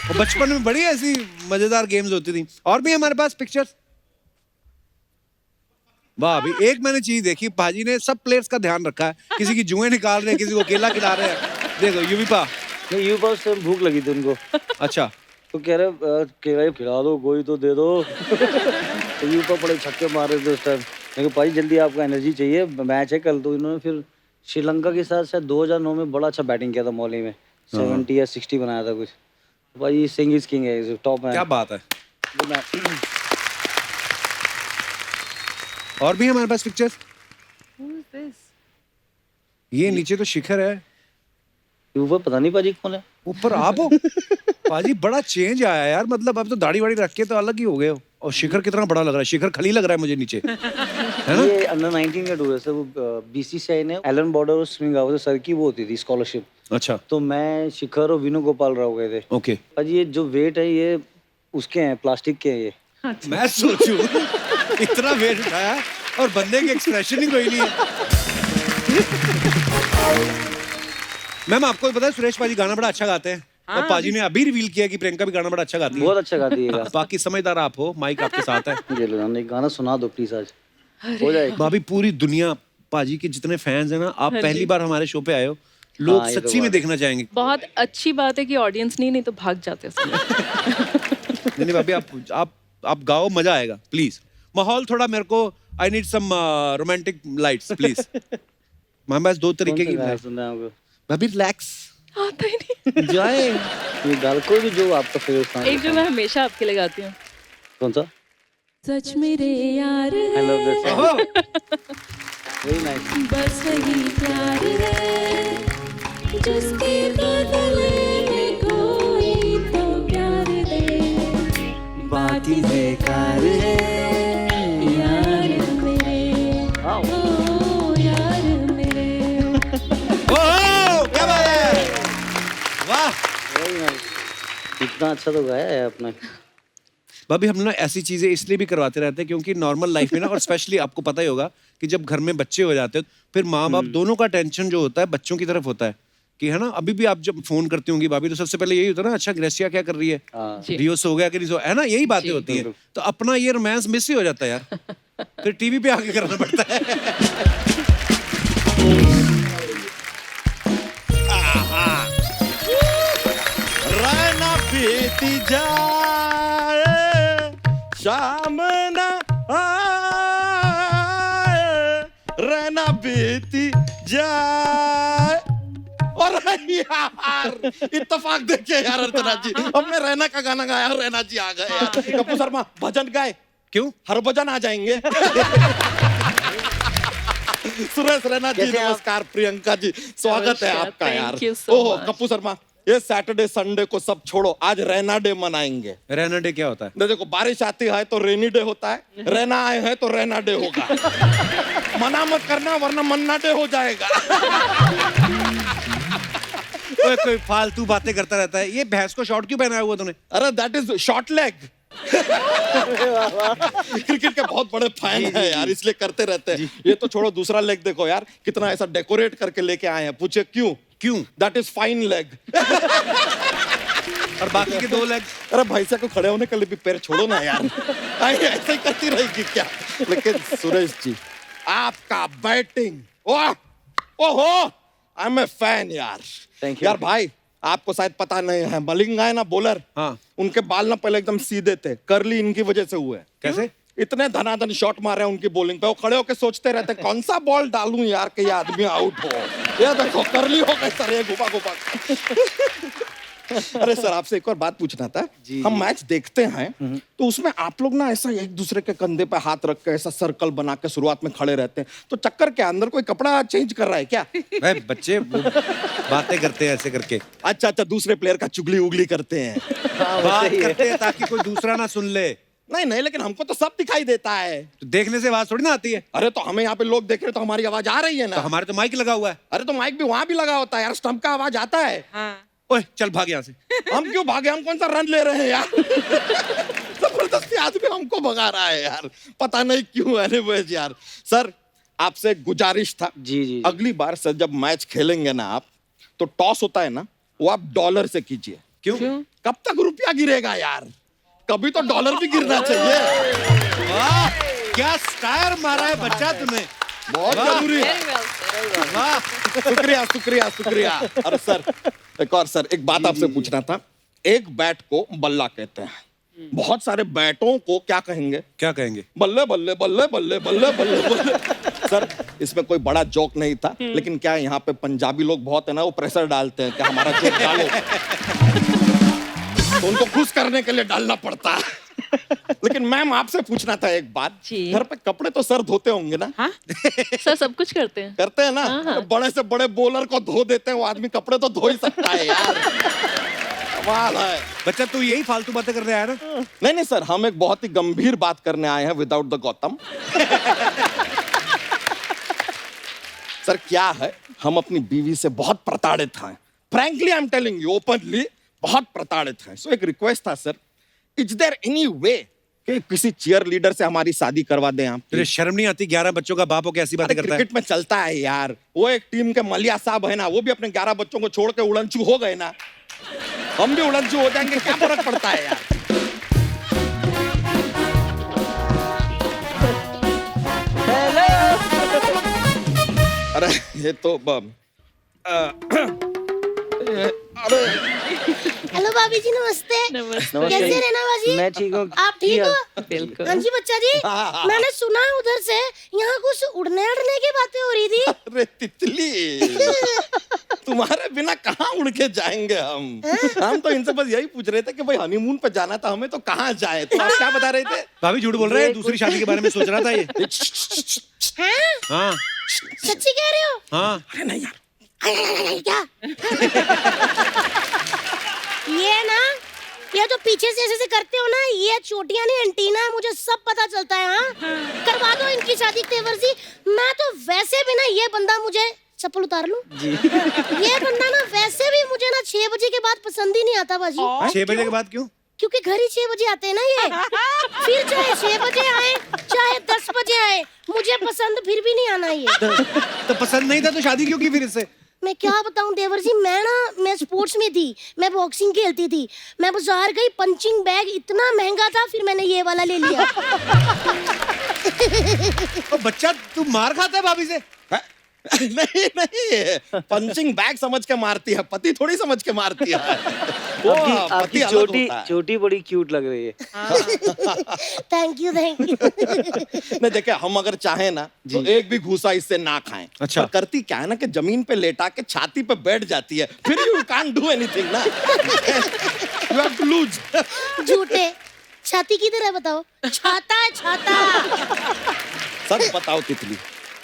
और बचपन में बड़ी ऐसी मजेदार गेम्स होती थी। और भी हमारे पास पिक्चर्स। वाह, अभी एक मैंने चीज देखी, पाजी ने सब प्लेयर्स का ध्यान रखा है। किसी की जुएं निकाल रहे हैं, किसी को केला खिला रहे हैं। देखो युविपा। नहीं यू पास से भूख लगी थी उनको, अच्छा। तो कह रहे केला खिला दो, कोई तो दे दो। तो यू पर बड़े छक्के मार रहे थे उस टाइम। मैं कहा भाई जल्दी आपको एनर्जी चाहिए, मैच है कल। तो इन्होंने फिर श्रीलंका के साथ शायद 2009 में बड़ा अच्छा बैटिंग किया था मौली में, 70 या 60 बनाया था कुछ। तो भाई सिंह इज किंग है, टॉप है। क्या बात है। और भी हमारे पास पिक्चर्स। ये नीचे तो शिखर है, ऊपर पता नहीं पाजी कौन है। ऊपर आप हो? पाजी बड़ा चेंज आया यार, मतलब अब तो दाढ़ी वाड़ी रख के तो अलग ही हो गए हो। और शिखर कितना बड़ा लग रहा है, शिखर खली लग रहा है मुझे नीचे, है ना? ये अंडर 19 का टूर है सर। वो बीसीसीआई ने एलन बॉर्डर और स्विंग हाउस सर की वो होती थी स्कॉलरशिप। अच्छा। तो मैं शिखर और विनू गोपाल राव गए थे। ओके। पाजी ये जो वेट है ये उसके हैं, प्लास्टिक के हैं ये। मैं सोचूं इतना वेट उठाया और बंदे के एक्सप्रेशन ही कोई नहीं है। मैम आपको पता है सुरेश पाजी गाना बड़ा अच्छा गाते हैं। और पाजी ने अभी रिवील किया कि प्रियंका भी गाना बड़ा अच्छा गाती है। बहुत अच्छा गाती है। बाकी समझदार आप हो, माइक आपके साथ है। ये लो ना, एक गाना सुना दो प्लीज आज, हो जाएगा। भाभी पूरी दुनिया पाजी के जितने फैंस हैं ना, आप पहली बार हमारे शो पे आए हो, लोग हाँ, ये तो सच्ची में बात देखना चाहेंगे। बहुत अच्छी बात है कि ऑडियंस नहीं तो भाग जाते उसमें। नहीं भाभी आप गाओ, मजा आएगा प्लीज। माहौल थोड़ा मेरे को, I need some romantic lights please. हमारे पास 2 तरीके की गाना सुनना है आपको? भाभी रिलैक्स आता ही नहीं। जाए। ये गाल कोई भी जो आपका फेवरेट सॉन्ग। एक जो मैं हमेशा आपके लिए गाती हूँ। कौन सा? सच मेरे यार I love this song. ओहो, Very nice. बस वही प्यार है जिसके बदले में कोई तो प्यार दे बात ही बेकार है यार मेरे Wow. ओ यार मेरे ओहो, क्या बात है, वाह। Very nice. इतना अच्छा तो गाया है आपने। भाभी हम ना ऐसी चीजें इसलिए भी करवाते रहते हैं क्योंकि नॉर्मल लाइफ में ना, और स्पेशली आपको पता ही होगा कि जब घर में बच्चे हो जाते हैं फिर माँ बाप दोनों का टेंशन जो होता है बच्चों की तरफ होता है कि है ना। अभी भी आप जब फोन करती होंगी भाभी तो सबसे पहले यही होता है ना, अच्छा ग्रेसिया क्या कर रही है, हाँ। रियो सो गया कि नहीं सो, है ना, यही बातें होती है। तो अपना ये रोमांस मिस ही हो जाता है यार, फिर टीवी पे आके करना पड़ता है। रहना बीती जाए शाम न आए, रहना बीती जाए। और यार इत्तेफाक देखिए यार अर्चना जी, अब मैं रैना का गाना गाया और रैना जी आ गए यार। कपूर शर्मा भजन गाए, क्यों? हर भजन आ जाएंगे। सुरेश रैना जी कैसे आप? नमस्कार, प्रियंका जी स्वागत है नमस्कार, आपका यार। thank you so oh much. Kapoor Sharma, ये सैटरडे संडे को सब छोड़ो, आज रैना डे मनाएंगे। रहना डे क्या होता है? देखो बारिश आती है तो रेनी डे होता है, रहना आए हैं तो रहना डे होगा। मना मत करना वरना मन्ना डे हो जाएगा। ओए, कोई फालतू बातें करता रहता है। ये भैंस को शॉर्ट क्यों पहनाया हुआ तूने? अरे that is short leg. Cricket के बहुत बड़े फैन है यार, इसलिए करते रहते हैं। ये तो छोड़ो, दूसरा लेग देखो यार, कितना ऐसा डेकोरेट करके लेके आए हैं। पूछे क्यों? क्यों? That is fine leg. और बाकी के 2 लेग? अरे भैंसा को खड़े होने के लिए भी पैर छोड़ो ना यार। आई ऐसे ही करती रहेगी क्या? लेकिन सुरेश जी आपका बैटिंग, वाह, ओहो, आई एम ए फैन यार। Thank you. यार भाई आपको शायद पता नहीं है, मलिंगा है ना बॉलर, हाँ। उनके बाल ना पहले एकदम सीधे थे, कर्ली इनकी वजह से हुए। कैसे? इतने धनाधन शॉट मारे हैं उनकी बॉलिंग पे, वो खड़े होकर सोचते रहते कौन सा बॉल डालूं यार कि ये आदमी आउट हो। ये देखो कर्ली हो गए सर, ये घुमा घुमा। अरे सर आपसे एक और बात पूछना था। हम मैच देखते हैं तो उसमें आप लोग ना ऐसा एक दूसरे के कंधे पे हाथ रख के ऐसा सर्कल बना के शुरुआत में खड़े रहते हैं, तो चक्कर के अंदर कोई कपड़ा चेंज कर रहा है क्या? भाई बच्चे वो बातें करते हैं ऐसे करके, अच्छा अच्छा, दूसरे प्लेयर का चुगली उगली करते हैं। बात करते हैं ताकि कोई दूसरा ना सुन ले। नहीं नहीं, लेकिन हमको तो सब दिखाई देता है। तो देखने से आवाज थोड़ी ना आती है। अरे तो हमें यहाँ पे लोग देख रहे तो हमारी आवाज आ रही है तो ना। हमारे तो माइक लगा हुआ है। अरे तो माइक भी वहां भी लगा होता है यार, स्टंप का आवाज आता है। हाँ। ओए चल भाग यहाँ से। हम क्यों भागे? हम कौन सा रन ले रहे हैं यार? जबरदस्ती आदमी हमको भगा रहा है यार, पता नहीं क्यों। एनीवेज यार, सर आपसे एक गुजारिश था। जी। अगली बार सर जब मैच खेलेंगे ना आप, तो टॉस होता है ना, वो आप डॉलर से कीजिए। क्यों? कब तक रुपया गिरेगा यार? कभी तो डॉलर भी गिरना चाहिए। वाह, क्या स्टायर मारा है बच्चा तूने। बहुत जरूरी है। वाह, शुक्रिया शुक्रिया शुक्रिया। और सर एक और सर एक बात आपसे पूछना था। एक बैट को बल्ला कहते हैं, बहुत सारे बैटों को क्या कहेंगे? क्या कहेंगे? बल्ले बल्ले बल्ले बल्ले बल्ले बल्ले बल्ले। सर इसमें कोई बड़ा जोक नहीं था, लेकिन क्या यहाँ पे पंजाबी लोग बहुत है ना, वो प्रेशर डालते हैं कि हमारा जोक डालो, तो उनको खुश करने के लिए डालना पड़ता है। लेकिन मैम आपसे पूछना था एक बात, जी। घर पे कपड़े तो सर धोते होंगे ना? हाँ? सर सब कुछ करते हैं। करते हैं ना? हाँ। बड़े से बड़े बॉलर को धो देते हैं, वो आदमी कपड़े तो धो ही सकता है यार। कमाल है। बच्चा तू यही फालतू बातें करने आया ना? नहीं नहीं सर, हम एक बहुत ही गंभीर बात करने आए हैं विदाउट द गौतम। सर क्या है, हम अपनी बीवी से बहुत प्रताड़ित हैं। Frankly I am telling you openly, बहुत प्रताड़ित हैं। सो एक रिक्वेस्ट था sir, is there any way कि किसी चीयर लीडर से हमारी शादी करवा दें आप? तुझे शर्म नहीं आती? 11 बच्चों का बाप हो के ऐसी बातें करता है? क्रिकेट में चलता है यार, वो एक टीम के मलिया साहब है ना, वो भी अपने 11 बच्चों को छोड़ के उड़नचू हो गए ना, हम भी उड़नचू हो जाएंगे, क्या फर्क पड़ता है यार? अरे ये तो अरे हेलो भाभी जी, नमस्ते। नमस्ते। कैसे रहना बाजी? मैं ठीक हूँ। आप ठीक हो? बिल्कुल। हाँ जी बच्चा जी, हाँ। मैंने सुना है उधर से यहाँ कुछ उड़ने अड़ने की बातें हो रही थी। अरे तितली, तुम्हारे बिना कहाँ उड़ के जाएंगे हम तो इनसे बस यही पूछ रहे थे कि भाई हनीमून पे जाना था हमें, तो कहाँ जाए? तो आप क्या बता रहे थे? भाभी झूठ बोल रहे हैं, दूसरी शादी के बारे में सोच रहा था ये। हाँ हाँ सच्ची कह रहे हो? हाँ। अरे नहीं यार, क्या ये ना, ये जो पीछे से ऐसे करते हो ना, ये चोटियां नहीं एंटीना है, मुझे सब पता चलता है। हाँ करवा दो इनकी शादी तेवर जी। मैं तो वैसे भी ना, ये बंदा मुझे, चप्पल उतार लूं जी। ये बंदा ना वैसे भी मुझे ना 6 बजे के बाद पसंद ही नहीं आता बाजी। 6 बजे के बाद क्यों? क्योंकि घर ही 6 बजे आते हैं ना ये। फिर चाहे 6 बजे आए चाहे 10 बजे आए, मुझे पसंद फिर भी नहीं आना ये। तो पसंद नहीं था तो शादी क्यों की फिर इससे? मैं क्या बताऊं देवर जी, मैं स्पोर्ट्स में थी, मैं बॉक्सिंग खेलती थी, मैं बाजार गई, पंचिंग बैग इतना महंगा था, फिर मैंने ये वाला ले लिया। और बच्चा तू मार खाता है भाभी से? है? नहीं नहीं, पंचिंग बैग समझ के मारती है, पति थोड़ी समझ के मारती है। वो पति आपकी अलग चोटी होता है। चोटी बड़ी क्यूट लग रही है। Thank you thank you. नहीं देखिए, हम अगर चाहें ना तो एक भी घूसा इससे ना खाएं। अच्छा। पर करती क्या है ना कि जमीन पे लेटा के छाती पे बैठ जाती है, फिर यू कांट डू एनीथिंग ना। You have to lose. झूठे, छाती किधर है बताओ? छाता है छाता। सच बताओ तितली,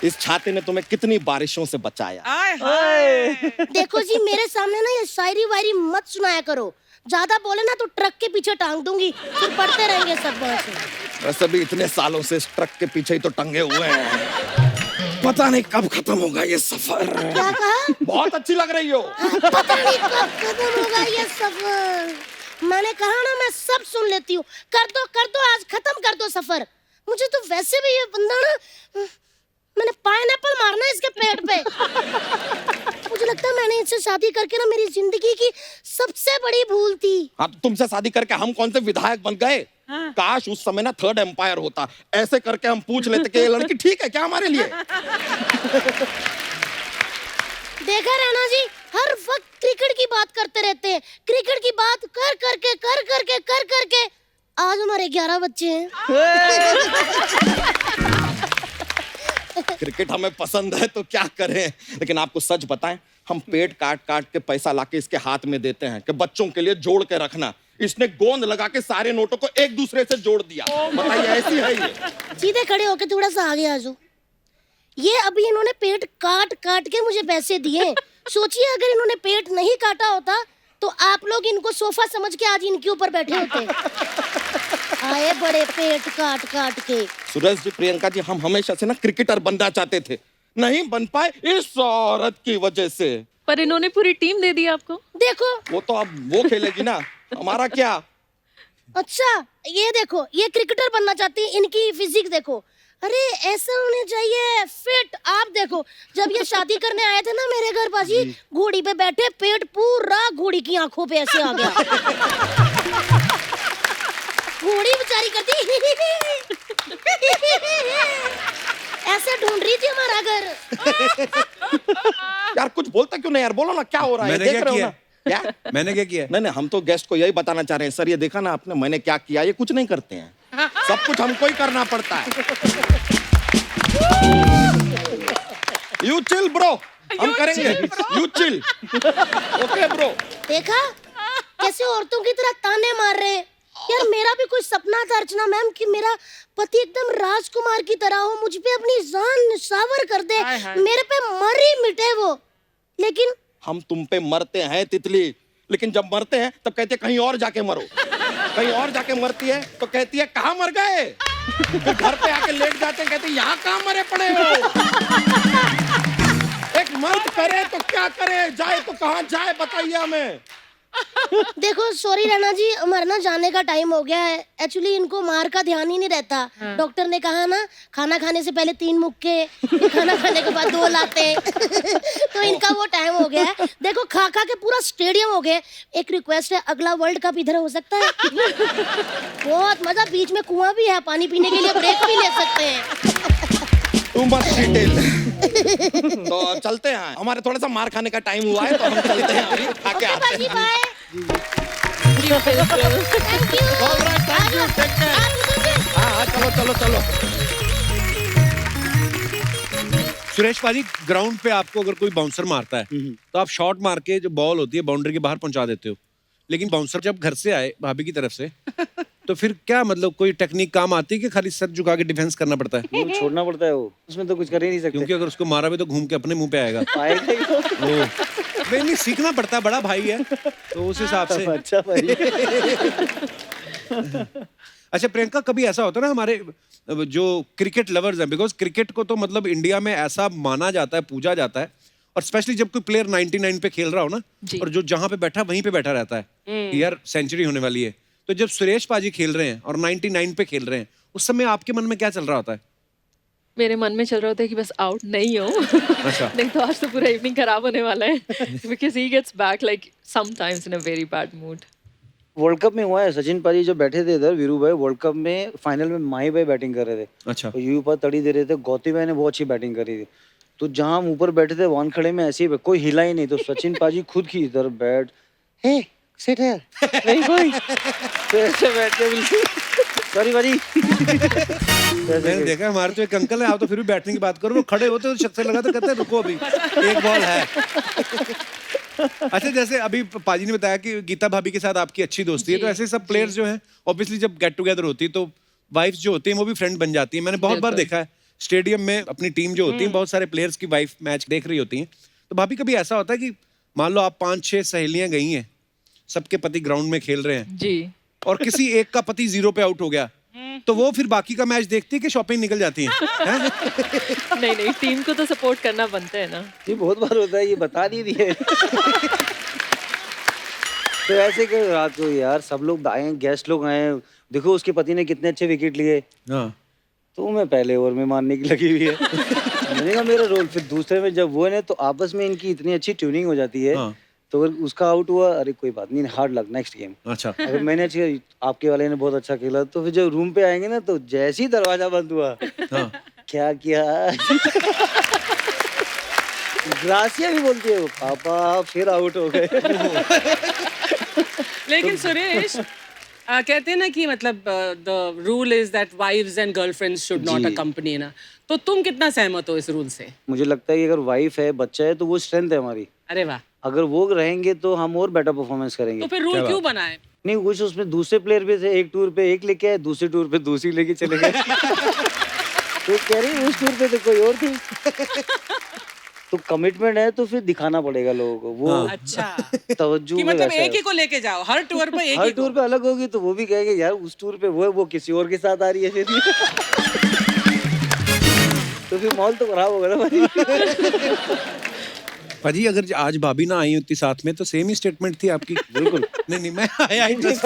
इस छाते ने तुम्हें कितनी बारिशों से बचाया? आय हाय। देखो जी, मेरे सामने ना ये शायरी वायरी मत सुनाया करो, ज्यादा बोले ना तो ट्रक के पीछे टांग दूंगी, फिर पढ़ते रहेंगे सब वहाँ से। वैसे भी इतने सालों से इस ट्रक के पीछे ही तो टंगे हुए हैं, पता नहीं कब खत्म होगा ये सफर। क्या कहा? बहुत अच्छी लग रही हो। पता नहीं कब खत्म होगा ये सफर। मैंने कहा ना, मैं सब सुन लेती हूँ। कर दो आज खत्म कर दो सफर। मुझे तो वैसे भी ये बंदा ना, मैंने पाइनएप्पल मारना है इसके पेट पे। मुझे लगता है मैंने इससे शादी करके ना मेरी जिंदगी की सबसे बड़ी भूल थी। हाँ, तो तुमसे शादी करके हम कौन से विधायक बन गए? काश उस समय ना थर्ड एम्पायर होता, ऐसे करके हम पूछ लेते कि ये लड़की ठीक है क्या हमारे लिए। देखा रैना जी, हर वक्त क्रिकेट की बात करते रहते हैं, क्रिकेट की बात कर करके आज हमारे 11 बच्चे हैं। क्रिकेट हमें पसंद है तो क्या करें, लेकिन आपको सच बताएं, हम पेट काट काट के पैसा लाके इसके हाथ में देते हैं कि बच्चों के लिए जोड़ के रखना। इसने गोंद लगा के सारे नोटों को एक दूसरे से जोड़ दिया। बताइए, ऐसी है ये? सीधे खड़े होके थोड़ा सा आगे आ जाओ। ये अभी इन्होंने पेट काट काट के मुझे पैसे दिए। सोचिए अगर इन्होंने पेट नहीं काटा होता तो आप लोग इनको सोफा समझ के आज इनके ऊपर बैठे होते। आए बड़े पेट काट काट के। सुरेश जी, प्रियंका जी, हम हमेशा से ना क्रिकेटर बनना चाहते थे, नहीं बन पाए इस औरत की वजह से। पर इन्होंने पूरी टीम दे दी आपको। देखो, वो तो अब वो खेलेगी ना, हमारा क्या। अच्छा ये देखो, ये क्रिकेटर बनना चाहती है, इनकी फिजिक देखो। अरे ऐसा होने चाहिए फिट। आप देखो, जब ये शादी करने आए थे ना मेरे घर बाजी, घोड़ी पे बैठे, पेट पूरा घोड़ी की आंखों पे ऐसे आ गया। घोड़ी बेचारी करती ऐसे ढूंढ रही थी हमारा घर। यार कुछ बोलता क्यों नहीं यार, बोलो ना क्या हो रहा है। मैंने देख क्या रहे हो किया? ना क्या? मैंने क्या किया? नहीं, हम तो गेस्ट को यही बताना चाह रहे हैं, सर ये देखा ना आपने मैंने क्या किया, ये कुछ नहीं करते हैं, सब कुछ हमको ही करना पड़ता है। यू चिल ब्रो, हम करेंगे। You chill, okay bro. देखा कैसे औरतों की तरह ताने मार रहे हैं। यार मेरा भी कोई सपना था अर्चना मैम कि मेरा पति एकदम राजकुमार की तरह हो, मुझ पे अपनी जान निछावर कर दे, मेरे पे मर ही मिटे वो। लेकिन हम तुम पे मरते हैं तितली, लेकिन जब मरते हैं तब कहते हैं कहीं और जाके मरो। कहीं और जाके मरती है तो कहती है कहाँ मर गए। फिर घर पे आके लेट जाते हैं, कहते हैं यहाँ कहाँ मरे पड़े हो। एक मर्द करे तो क्या करे, जाए तो कहाँ जाए, बताइए हमें। देखो सॉरी रैना जी, हमारा ना जाने का टाइम हो गया है। एक्चुअली इनको मार का ध्यान ही नहीं रहता। डॉक्टर ने कहा ना, खाना खाने से पहले 3 मुक्के, खाना खाने के बाद 2 लाते। तो इनका वो टाइम हो गया है। देखो खा खा के पूरा स्टेडियम हो गया। एक रिक्वेस्ट है, अगला वर्ल्ड कप इधर हो सकता है? बहुत मजा, बीच में कुआं भी है, पानी पीने के लिए ब्रेक भी ले सकते हैं। तू मत डिटेल। तो चलते हैं, हमारे थोड़ा सा मार खाने का टाइम हुआ है, तो हम चलते हैं, अभी खा के आते हैं। Bye. Thank you. Alright, thank you, take care। हाँ, चलो चलो चलो। सुरेश पाजी, ग्राउंड पे आपको अगर कोई बाउंसर मारता है तो आप शॉट मार के जो बॉल होती है बाउंड्री के बाहर पहुंचा देते हो, लेकिन बाउंसर जब घर से आए भाभी की तरफ से तो फिर क्या मतलब कोई टेक्निक काम आती है कि खाली सर झुका के डिफेंस करना पड़ता है? वो छोड़ना पड़ता है, वो उसमें तो कुछ कर ही नहीं सकते। क्योंकि अगर उसको मारा भी तो घूम के अपने मुंह पे आएगा। आएगा ही तो। ओ, नहीं सीखना पड़ता है, बड़ा भाई है तो उस हिसाब से। अच्छा भाई। अच्छा प्रियंका, कभी ऐसा होता है ना हमारे जो क्रिकेट लवर्स हैं, बिकॉज क्रिकेट को तो मतलब इंडिया में ऐसा माना जाता है, पूजा जाता है, और स्पेशली जब कोई प्लेयर 99 पे खेल रहा हो ना, और जो जहां पे बैठा वहीं पे बैठा रहता है कि यार सेंचुरी होने वाली है, तो जब सुरेश पाजी खेल रहे हैं और 99 पे खेल रहे हैं, उस समय आपके मन में क्या चल रहा होता है? मेरे मन में चल रहा होता है कि बस आउट नहीं हो। अच्छा। नहीं तो आज तो पूरा इवनिंग खराब होने वाला है, because he gets back like sometimes in a very bad mood. World cup में हुआ है, सचिन पाजी जो बैठे थे इधर, वीरू भाई वर्ल्ड कप में फाइनल में माही भाई बैटिंग कर रहे थे। अच्छा। तो यू पर तड़ी दे रहे थे, गौती भाई ने बहुत अच्छी बैटिंग करी थी। तो जहां हम ऊपर बैठे थे वन खड़े में ऐसे ही कोई हिला ही नहीं, तो सचिन पाजी खुद की इधर बैट, हे सिट हियर, नहीं कोई, तो ऐसे बैठ के बिल्कुल सॉरी पाजी। मैंने देखा हमारे तो एक अंकल है, आप तो फिर भी बैठने की बात करो, वो खड़े होते तो शख्स लगा तो कहते हैं रुको अभी एक बॉल है। अच्छा, जैसे अभी पाजी ने बताया कि गीता भाभी के साथ आपकी अच्छी दोस्ती है, तो ऐसे सब प्लेयर्स जो हैं ऑब्वियसली जब गेट टुगेदर होती है तो वाइफ्स जो होती हैं वो भी फ्रेंड बन जाती हैं। मैंने बहुत बार देखा है स्टेडियम में अपनी टीम जो होती है, बहुत सारे प्लेयर्स की वाइफ मैच देख रही होती हैं। तो भाभी कभी ऐसा होता है कि मान लो आप 5-6 सहेलियां गई हैं, सबके पति ग्राउंड में खेल रहे हैं जी, और किसी एक का पति 0 पे आउट हो गया, तो वो फिर बाकी का मैच देखती है कि शॉपिंग निकल जाती है? नहीं नहीं, टीम को तो सपोर्ट करना बनता है ना। ये बहुत बार होता है, ये बता नहीं दिए। तो ऐसे कि रात को यार सब लोग आए, गेस्ट लोग आए, देखो उसके पति ने कितने अच्छे विकेट लिए, हाँ। तो मैं पहले ओवर में मारने की लगी हुई है। मैंने कहा मेरा रोल, फिर दूसरे में जब वो है तो आपस में इनकी इतनी अच्छी ट्यूनिंग हो जाती है। हाँ। तो अगर उसका आउट हुआ, अरे कोई बात नहीं, हार्ड लक, नेक्स्ट गेम। अच्छा। अगर मैंने आपके वाले ने बहुत अच्छा खेला, तो फिर जब रूम पे आएंगे ना, तो जैसे ही दरवाजा बंद हुआ, हाँ। क्या किया। ग्रासिया भी बोलती है, पापा फिर आउट हो गए। लेकिन सुरेश कहते हैं ना कि मतलब the rule is that wives and girlfriends should not accompany ना, तो तुम कितना सहमत हो इस रूल से? मुझे लगता है कि अगर वाइफ है, बच्चा है, तो वो स्ट्रेंथ है हमारी। अरे वाह, अगर वो रहेंगे तो हम और बेटर परफॉर्मेंस करेंगे। तो फिर रूल क्यों बनाए? नहीं, कुछ उसमें दूसरे प्लेयर भी थे, एक टूर पे एक लेके आए, दूसरे टूर पे दूसरी लेके चले गए। तो कह रही उस टूर पे तो कोई और थी। तो कमिटमेंट है तो फिर दिखाना पड़ेगा लोगों को वो। अच्छा, तवज्जो कि में मतलब वैसा एक ही को लेके जाओ, हर टूर पे एक हर ही टूर पे अलग होगी, तो वो भी कहेंगे यार उस टूर पे वो है, वो किसी और के साथ आ रही है फिर। तो फिर माहौल तो खराब होगा ना भाई। पाजी, अगर आज भाभी ना आई होती साथ में तो सेम ही स्टेटमेंट थी आपकी। बिल्कुल। नहीं मैं आया ही just।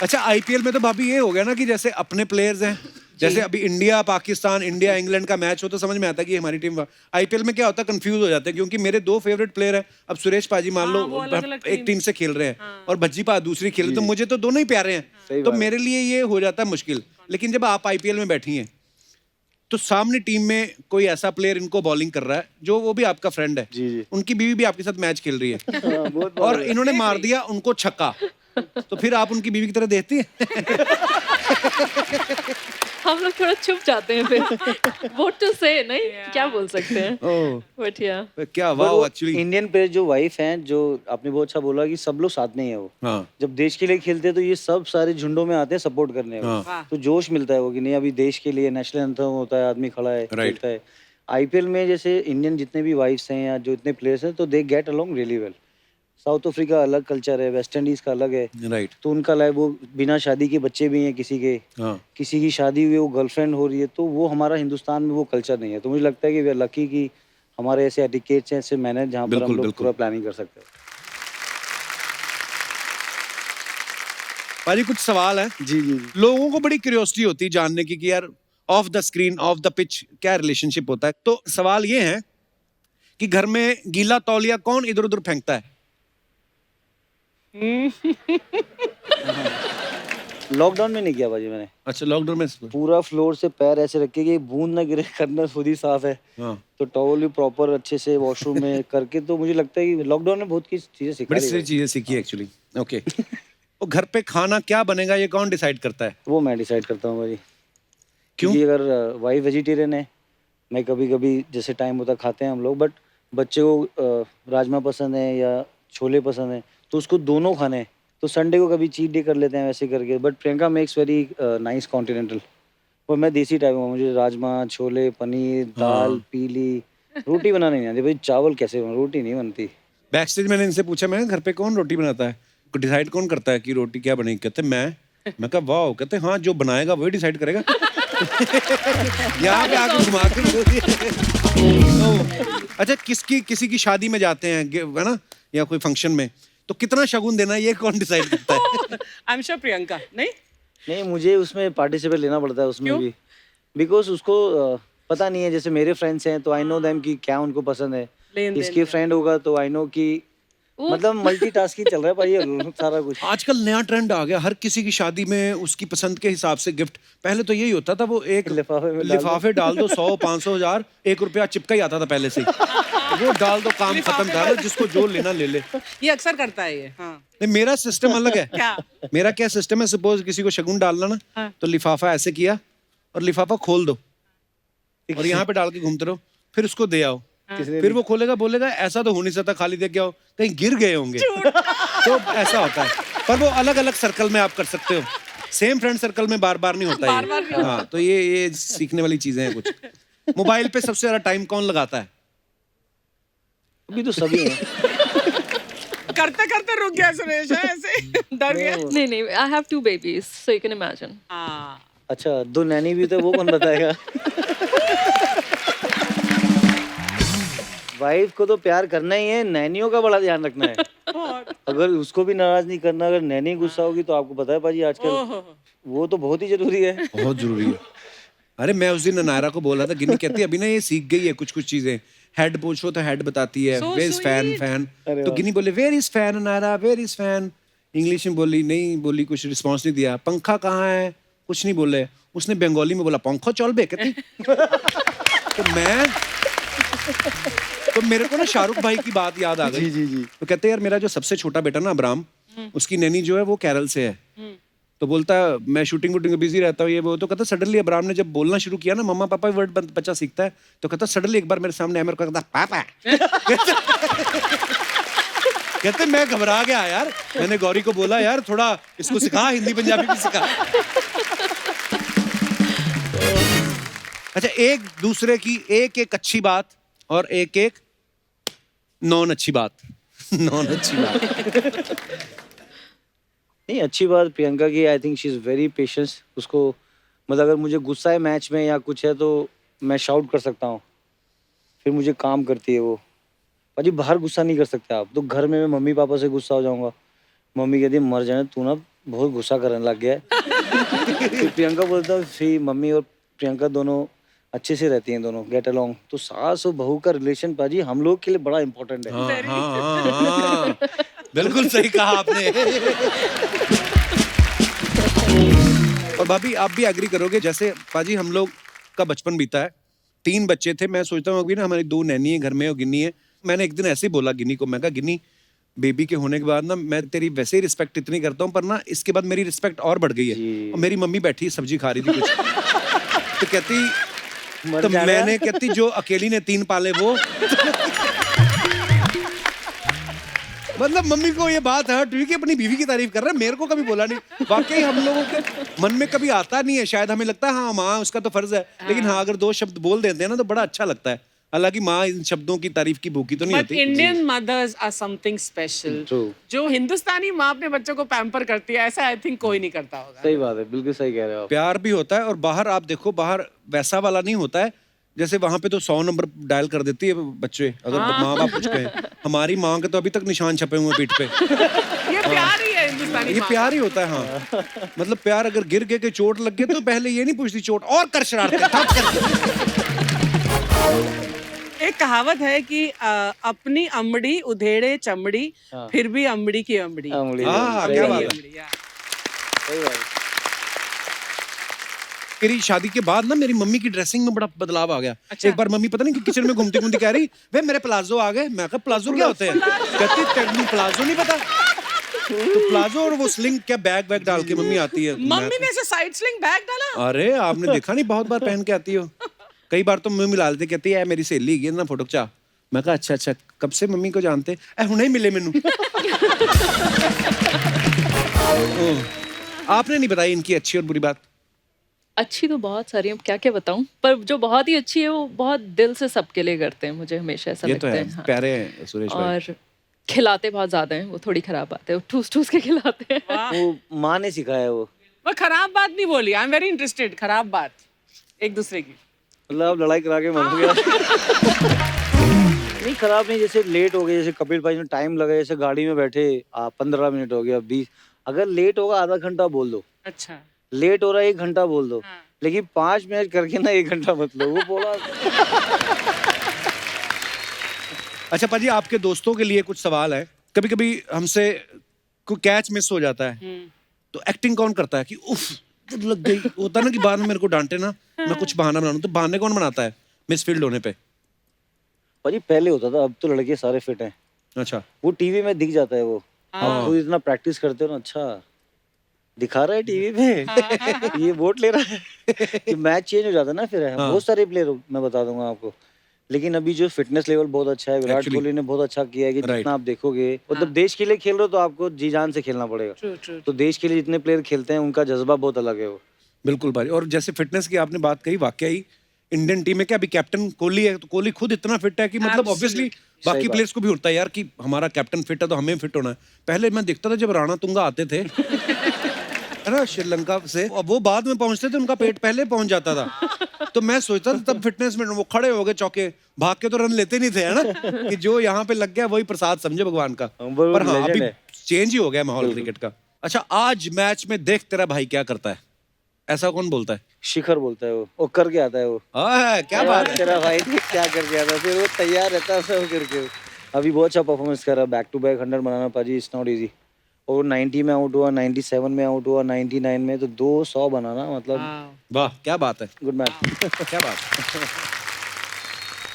अच्छा, आईपीएल में तो भाभी ये हो गया ना कि जैसे अपने प्लेयर्स हैं, जैसे अभी इंडिया पाकिस्तान, इंडिया इंग्लैंड का मैच हो तो समझ में आता है कि हमारी टीम। आईपीएल में क्या होता है, कंफ्यूज हो जाते हैं, क्योंकि मेरे 2 फेवरेट प्लेयर हैं। अब सुरेश पाजी मान लो एक टीम से खेल रहे हैं और भज्जी पा दूसरी खेल रहे, तो मुझे तो दोनों ही प्यारे हैं, तो मेरे लिए ये हो जाता है मुश्किल। लेकिन जब आप आईपीएल में बैठी हैं तो सामने टीम में कोई ऐसा प्लेयर इनको बॉलिंग कर रहा है जो वो भी आपका फ्रेंड है, जी। उनकी बीवी भी आपके साथ मैच खेल रही है बहुत और इन्होंने मार दिया उनको छक्का, तो फिर आप उनकी बीवी की तरह देखती हैं? हम लोग थोड़ा चुप जाते हैं फिर। व्हाट टू से, नहीं क्या बोल सकते हैं, बट या क्या वाह, एक्चुअली इंडियन प्लेयर जो वाइफ हैं, जो आपने बहुत अच्छा बोला कि सब लोग साथ में ही है वो। हाँ। जब देश के लिए खेलते हैं तो ये सब सारे झुंडों में आते हैं सपोर्ट करने को। हाँ। तो जोश मिलता है वो कि नहीं अभी देश के लिए नेशनल एंथम होता है, आदमी खड़ा है, खेलता है। आईपीएल में जैसे इंडियन जितने भी वाइफ्स हैं या जो इतने प्लेयर्स हैं, तो they get along really well. South Africa अलग कल्चर है, वेस्ट इंडीज का अलग है, राइट। तो उनका लाइफ, वो बिना शादी के बच्चे भी हैं किसी के, किसी की शादी हुई वो गर्लफ्रेंड हो रही है, तो वो हमारा हिंदुस्तान में वो कल्चर नहीं है। तो मुझे लगता है कि वी आर लकी कि हमारे ऐसे एटिकेट्स हैं, ऐसे मैनेज जहाँ पर हम लोग पूरा प्लानिंग कर सकते हैं। पाजी, कुछ सवाल है। जी। लोगों को बड़ी क्यूरियोसिटी होती है जानने की कि यार of the screen, of the pitch क्या रिलेशनशिप होता है। तो सवाल ये है कि घर में गीला तौलिया कौन इधर उधर फेंकता है? लॉकडाउन में नहीं किया बाजी मैंने। अच्छा, लॉकडाउन में पूरा फ्लोर से पैर ऐसे रखे कि बूंद ना गिरे, करना खुद ही साफ है। तो टॉवल भी प्रॉपर अच्छे से वॉशरूम में करके, तो मुझे लगता है कि लॉकडाउन में बहुत चीजें सिखा बड़ी सारी चीजें सीखी एक्चुअली। ओके। तो घर पे खाना क्या बनेगा ये कौन डिसाइड करता है? वो मैं डिसाइड करता हूँ भाई। क्योंकि अगर वाइफ वेजिटेरियन है, मैं कभी कभी जैसे टाइम होता खाते हैं हम लोग, बट बच्चे को राजमा पसंद है या छोले पसंद है, तो उसको दोनों खाने हैं, तो संडे को कभी चीट डे कर लेते हैं वैसे करके। But Priyanka makes very nice continental, और मैं देसी टाइप हूँ, मुझे राजमा, छोले, पनीर, दाल, पीली रोटी बनाने नहीं आती भाई। चावल कैसे बना, रोटी नहीं बनती। बैक स्टेज मैंने इनसे पूछा, मैं घर पे कौन रोटी बनाता है, डिसाइड कौन करता है कि रोटी क्या बनेगी? कहते मैं कहा वाह, कहते हाँ जो बनाएगा वही डिसाइड करेगा। यहाँ पे आके घुमा के बोल दिया। तो, अच्छा किसी की शादी में जाते हैं है ना, या कोई फंक्शन में, तो कितना शगुन देना है ये कौन डिसाइड करता है? I am sure Priyanka. नहीं, मुझे उसमें पार्टिसिपेट लेना पड़ता है उसमें भी, बिकॉज उसको पता नहीं है। जैसे मेरे फ्रेंड्स हैं तो आई नो देम कि क्या उनको पसंद है, लेन-देन इसके फ्रेंड होगा तो आई नो कि मतलब मल्टीटास्किंग चल रहा है भाई ये सारा कुछ। आजकल नया ट्रेंड आ गया, हर किसी की शादी में उसकी पसंद के हिसाब से गिफ्ट। पहले तो यही होता था, वो एक लिफाफे डाल दो, 100, 500, 1000, 1 रुपया चिपका ही आता था पहले से ही। वो डाल दो, काम खत्म था, जिसको जो लेना ले ले। ये अक्सर करता है ये। हाँ। नहीं, मेरा सिस्टम अलग है। क्या? मेरा क्या सिस्टम है, सपोज किसी को शगुन डालना ना, हाँ। तो लिफाफा ऐसे किया और लिफाफा खोल दो और यहाँ पे डाल के घूमते रहो, फिर उसको दे आओ। फिर वो खोलेगा, बोलेगा ऐसा तो हो नहीं सकता, खाली दे के आओ, कहीं गिर गए होंगे। तो ऐसा होता है, पर वो अलग अलग सर्कल में आप कर सकते हो, सेम फ्रेंड सर्कल में बार बार नहीं होता है। हाँ, तो ये सीखने वाली चीजें हैं कुछ। मोबाइल पे सबसे ज्यादा टाइम कौन लगाता है? अभी तो सभी हैं। करते करते रुक गया सुरेश, है ऐसे डर गया। नहीं, I have 2 babies, so you can imagine. हाँ। अच्छा, 2 नैनी भी तो वो कौन बताएगा? वाइफ को तो प्यार करना ही है, नैनियों का बड़ा ध्यान रखना है। अगर उसको भी नाराज नहीं करना, अगर नैनी गुस्सा होगी तो आपको पता है पाजी आजकल वो तो बहुत ही जरूरी है। बहुत जरूरी है। अरे मैं उस दिन नायरा को बोल रहा था, गिन्नी कहती है अभी ना ये सीख गई है कुछ चीजें। हेड पूछो तो हेड बताती है, वेयर इज फैन। तो गिन्नी बोले where is fan Naira, where is fan. English में बोली, नहीं बोली, कुछ रिस्पॉन्स नहीं दिया। पंखा कहाँ है, कुछ नहीं बोले। उसने बंगाली में बोला पंखो चल बे, कहती। तो मेरे को ना शाहरुख भाई की बात याद आ गई। जी। तो कहते यार मेरा जो सबसे छोटा बेटा ना अब्राम, उसकी नैनी जो है वो केरल से है। तो बोलता है मैं शूटिंग वूटिंग में बिजी रहता हूँ ये वो। तो कहता सडनली अब्राम ने जब बोलना शुरू किया ना, मम्मा पापा वर्ड बच्चा सीखता है, तो कहता सडनली एक बार मेरे सामने मेरे को कहता पापा। कहते मैं घबरा गया यार, मैंने गौरी को बोला यार थोड़ा इसको सिखा, हिंदी पंजाबी भी सिखा। अच्छा, एक दूसरे की एक अच्छी बात और एक नॉन अच्छी बात। नहीं, अच्छी बात प्रियंका की, I think she is very patience. उसको मतलब अगर मुझे गुस्सा है मैच में या कुछ है तो मैं शाउट कर सकता हूँ, फिर मुझे काम करती है वो। पाजी बाहर गुस्सा नहीं कर सकते आप, तो घर में मैं मम्मी पापा से गुस्सा हो जाऊंगा, मम्मी कहती है मर जाने तू ना बहुत गुस्सा करने लग गया है। तो प्रियंका बोलता है फिर मम्मी और प्रियंका दोनों अच्छे से रहती हैं, दोनों गेट अलोंग। तो सास और बहू का रिलेशन पाजी हम लोग के लिए बड़ा इंपॉर्टेंट है। हाँ, बिल्कुल सही कहा आपने। और भाभी आप भी एग्री करोगे, जैसे पाजी हम लोग का बचपन बीता है, 3 बच्चे थे। मैं सोचता हूँ अभी ना हमारी 2 नैनी है घर में और गिन्नी है। मैंने एक दिन ऐसे ही बोला गिन्नी को, मैं कहा गिन्नी बेबी के होने के बाद ना मैं तेरी वैसे ही रिस्पेक्ट इतनी करता हूँ, पर ना इसके बाद मेरी रिस्पेक्ट और बढ़ गई है। और मेरी मम्मी बैठी सब्जी खा रही थी कुछ, तो कहती तो मैंने कहती जो अकेली ने 3 पाले वो। मतलब मम्मी को ये बात हर्ट हुई कि अपनी बीवी की तारीफ कर रहा है, मेरे को कभी बोला नहीं। वाकई हम लोगों के मन में कभी आता नहीं है, शायद हमें लगता है हाँ माँ उसका तो फर्ज है, लेकिन हाँ अगर 2 शब्द बोल देते हैं ना तो बड़ा अच्छा लगता है। हालांकि माँ इन शब्दों की तारीफ की भूखी तो नहीं बट होती। Indian mothers are something special. जो हिंदुस्तानी माँ अपने बच्चों को पैम्पर करती है, ऐसा आई थिंक कोई नहीं करता होगा। सही बात है, बिल्कुल सही कह रहे हो आप। प्यार भी होता है, और बाहर आप देखो, बाहर वैसा वाला नहीं होता है। जैसे वहां पे तो 100 नंबर डायल कर देती है बच्चे, अगर माँ बाप कुछ कहें। हमारी माँ के तो अभी तक निशान छपे हुए पीठ पे। ये प्यार ही है हिंदुस्तानी ये माँ प्यार ही होता है। हाँ, मतलब प्यार अगर गिर के चोट लग गई तो पहले ये नहीं पूछती चोट और कर शरारतें ठप कर। एक कहावत है कि अपनी अमड़ी उधेड़े चमड़ी, फिर भी अमड़ी की अमड़ी। हाँ, क्या बात है। सही बात है। मेरी शादी के बाद ना मेरी मम्मी की ड्रेसिंग में बड़ा बदलाव आ गया। अच्छा। एक बार मम्मी पता नहीं किचन में घूमती घूमती कह रही वे मेरे प्लाजो आ गए। मैं कहा प्लाजो क्या होते हैं? कहती तेरे प्लाजो नहीं पता? तो प्लाजो और वो स्लिंग क्या बैग वैग डाल के मम्मी आती है। मम्मी ने ऐसे साइड स्लिंग बैग डाला? अरे आपने देखा नहीं, बहुत बार पहन के आती हो। कई बार तो मम्मी मिला देती, कहती है मेरी सहेली है ना फोटो खिंचा। मैं कहा अच्छा अच्छा, कब से मम्मी को जानते? हुणे ही मिले मैनू। आपने नहीं बताई इनकी अच्छी और बुरी बात? अच्छी तो बहुत सारी है, क्या क्या बताऊं, पर जो बहुत ही अच्छी है वो बहुत दिल से सबके लिए करते हैं, मुझे हमेशा ऐसा ये तो लगता है, है। हाँ। प्यारे हैं सुरेश भाई। और खिलाते बहुत ज्यादा हैं, वो थोड़ी खराब बात है, वो ठूस ठूस के खिलाते हैं। वो माँ ने सिखाया वो। वो खराब बात नहीं बोली, आई एम वेरी इंटरेस्टेड। खराब बात एक दूसरे की। मतलब आप लड़ाई करा के मर गया। नहीं खराब नहीं, जैसे लेट हो गए, जैसे कपिल भाई ने टाइम लगा, जैसे गाड़ी में बैठे 15 मिनट हो गया 20, अगर लेट होगा आधा घंटा बोल दो, अच्छा। लेट हो रहा है 1 घंटा बोल दो, हाँ। लेकिन 5 मिनट करके ना 1 घंटा मत लो, वो बोला। अच्छा पाजी, आपके दोस्तों के लिए कुछ सवाल है। कभी कभी हमसे कोई कैच मिस हो जाता है तो एक्टिंग कौन करता है कि उफ लग गई, होता है ना कि बाद में मेरे को डांटे ना, मैं कुछ बहाना बनाऊं, तो बहाने कौन बनाता है मिसफील्ड होने पे? भाजी पहले होता था, अब तो लड़के सारे फिट हैं। अच्छा, वो टीवी में दिख जाता है वो। आप खुद इतना प्रैक्टिस करते हो ना, अच्छा दिखा रहा है टीवी पे। ये वोट ले रहा है। कि मैच चेंज हो जाता है ना फिर। बहुत सारे प्लेयर मैं बता दूंगा आपको, लेकिन अभी जो फिटनेस लेवल बहुत अच्छा है, विराट Actually. कोहली ने बहुत अच्छा किया है कि Right. जितना आप देखोगे, मतलब देश के लिए खेल रहे हो तो आपको जी जान से खेलना पड़ेगा। True true. तो देश के लिए जितने प्लेयर खेलते हैं उनका जज्बा बहुत अलग है वो। बिल्कुल भाई। और जैसे फिटनेस की आपने बात कही, वाकई ही इंडियन टीम में क्या अभी कैप्टन कोहली है, तो कोहली खुद इतना फिट है कि मतलब ऑब्वियसली बाकी बात। प्लेयर्स को भी होता है यार कि हमारा कैप्टन फिट है तो हमें फिट होना है। पहले मैं देखता था जब राणा तुंगा आते थे है ना श्रीलंका से, वो बाद में पहुंचते थे, उनका पेट पहले पहुंच जाता था। तो मैं सोचता था तब फिटनेस में वो खड़े हो गए चौके, भाग के तो रन लेते नहीं थे, है ना, कि जो यहाँ पे लग गया वही प्रसाद समझे भगवान का। वो पर हाँ legend अभी है। चेंज ही हो गया माहौल क्रिकेट का। अच्छा, आज मैच में देख तेरा भाई क्या करता है, ऐसा कौन बोलता है? शिखर बोलता है वो करके आता है वो। क्या बात है। तेरा भाई देख क्या करके आता है, फिर वो तैयार रहता है सब करके। अभी बहुत अच्छा परफॉर्मेंस कर रहा है, बैक टू बैक 100 बनाना पाजी इट्स नॉट इजी। और 90 में आउट हुआ, 97 में आउट हुआ, 99 में, तो 200 बनाना मतलब वाह क्या बात है, गुड मैन। क्या बात है।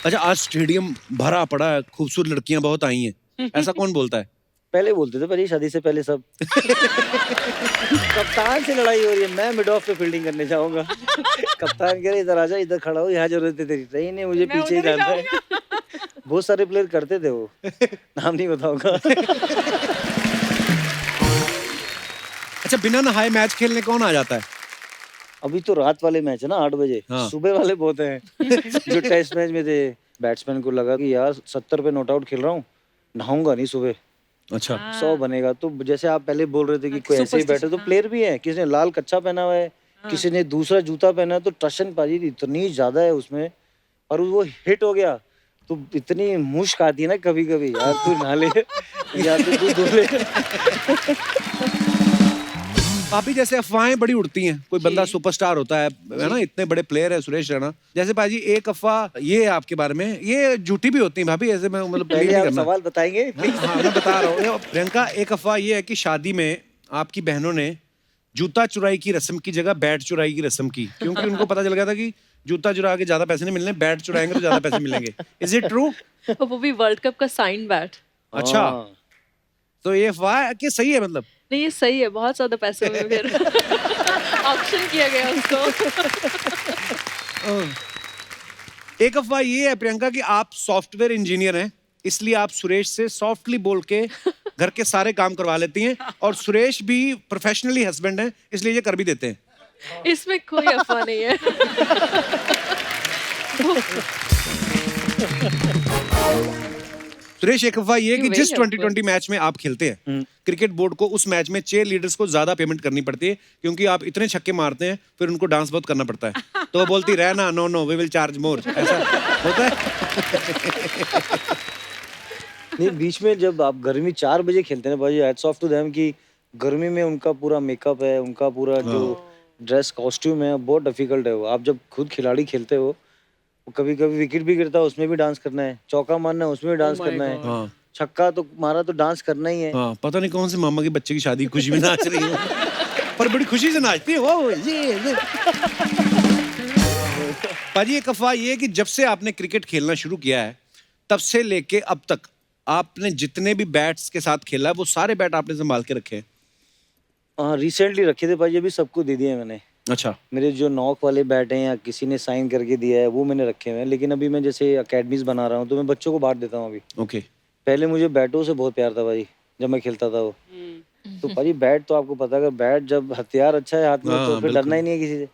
अच्छा, आज स्टेडियम भरा पड़ा है, खूबसूरत लड़कियां बहुत आई हैं, ऐसा कौन बोलता है? पहले बोलते थे भाई शादी से पहले सब। कप्तान से लड़ाई हो रही है, मैं मिड ऑफ पे फील्डिंग करने जाऊंगा। कप्तान कह रहे इधर आजा, इधर खड़ा हो, यहाँ जरूरत है तेरी। नहीं नहीं, मुझे पीछे ही जाना है। बहुत सारे प्लेयर करते थे वो, नाम नहीं बताऊंगा। अच्छा, बिना नहाए मैच खेलने कौन आ जाता है? अभी तो रात वाले मैच है ना 8 बजे। हाँ। सुबह वाले बहुत हैं। जो टेस्ट मैच में थे, बैट्समैन को लगा कि यार 70 पे नॉट आउट खेल रहा हूँ, नहाऊंगा नहीं सुबह, अच्छा 100 बनेगा। तो जैसे आप पहले बोल रहे थे कि कोई ऐसे ही बैठे, तो प्लेयर भी है, किसी ने लाल कच्चा पहना हुआ है, किसी ने दूसरा जूता पहना है, तो टशन पाजी इतनी ज्यादा है उसमें, और वो हिट हो गया तो इतनी मुश्क आती है ना कभी कभी, यार तू नहा ले या तो तू धो ले। पापी, जैसे अफवाहें बड़ी उड़ती हैं, कोई बंदा सुपरस्टार होता है ना, इतने बड़े प्लेयर है सुरेश रैना जैसे। पाजी एक अफवाह ये है आपके बारे में, ये झूठी भी होती है भाभी, ऐसे मैं मतलब पहले नहीं आप करना। सवाल बताएंगे प्लीज। हाँ मैं बता रहा हूँ प्रियंका, एक अफवाह ये है कि शादी में आपकी बहनों ने जूता चुराई की रस्म की जगह बैट चुराई की रस्म की, क्योंकि उनको पता चल गया था कि जूता चुरा के ज्यादा पैसे नहीं मिलने, बैट चुराएंगे तो ज्यादा पैसे मिलेंगे। Is it true? वो भी वर्ल्ड कप का साइन बैट। अच्छा, हाँ। तो ये अफवाह है कि सही है मतलब? नहीं ये सही है, बहुत ज्यादा पैसे में फिर ऑक्शन किया गया उसको। एक अफवाह ये है प्रियंका कि आप सॉफ्टवेयर इंजीनियर हैं, इसलिए आप सुरेश से सॉफ्टली बोल के घर के सारे काम करवा लेती हैं, और सुरेश भी प्रोफेशनली हस्बैंड है इसलिए ये कर भी देते हैं। इसमें कोई अफवाह नहीं है। सुरेश, एक अफवाह ये है कि You जिस very helpful. 2020 मैच में आप खेलते हैं, क्रिकेट बोर्ड को उस मैच में चेयर लीडर्स को ज्यादा पेमेंट करनी पड़ती है, क्योंकि आप इतने छक्के मारते हैं, फिर उनको डांस बहुत करना पड़ता है। तो वो बोलती रहना, no no we will charge more, ऐसा होता है। नहीं, बीच में जब आप गर्मी 4 बजे खेलते हैं भाई, हैट्स ऑफ टू देम कि गर्मी में उनका पूरा मेकअप है, उनका पूरा जो ड्रेस कॉस्ट्यूम है, बहुत डिफिकल्ट है वो। आप जब खुद खिलाड़ी खेलते हो, कभी कभी विकेट भी गिरता है, उसमें भी डांस करना है, चौका मारना है उसमें भी डांस करना है, हाँ छक्का तो मारा तो डांस करना ही है। हाँ, पता नहीं कौन से मामा के बच्चे की शादी की खुशी में नाच रही है, पर बड़ी खुशी से नाचती है वो ये। पाजी, एक अफवाह ये है कि जब से आपने क्रिकेट खेलना शुरू किया है, तब से लेके अब तक आपने जितने भी बैट्स के साथ खेला वो सारे बैट आपने संभाल के रखे हैं? हाँ रिसेंटली रखे थे भाजी, अभी सबको दे दिए मैंने। अच्छा। मेरे जो नॉक वाले बैट हैं या किसी ने साइन करके दिया है वो मैंने रखे हुए हैं, लेकिन अभी मैं जैसे अकेडमीज बना रहा हूँ तो मैं बच्चों को बांट देता हूँ अभी। ओके। पहले मुझे बैटों से बहुत प्यार था भाई, जब मैं खेलता था वो। तो भाजी बैट तो आपको पता है, अगर बैट जब हथियार अच्छा है हाथ में हाँ, तो फिर बिल्कुल। डरना ही नहीं है किसी से।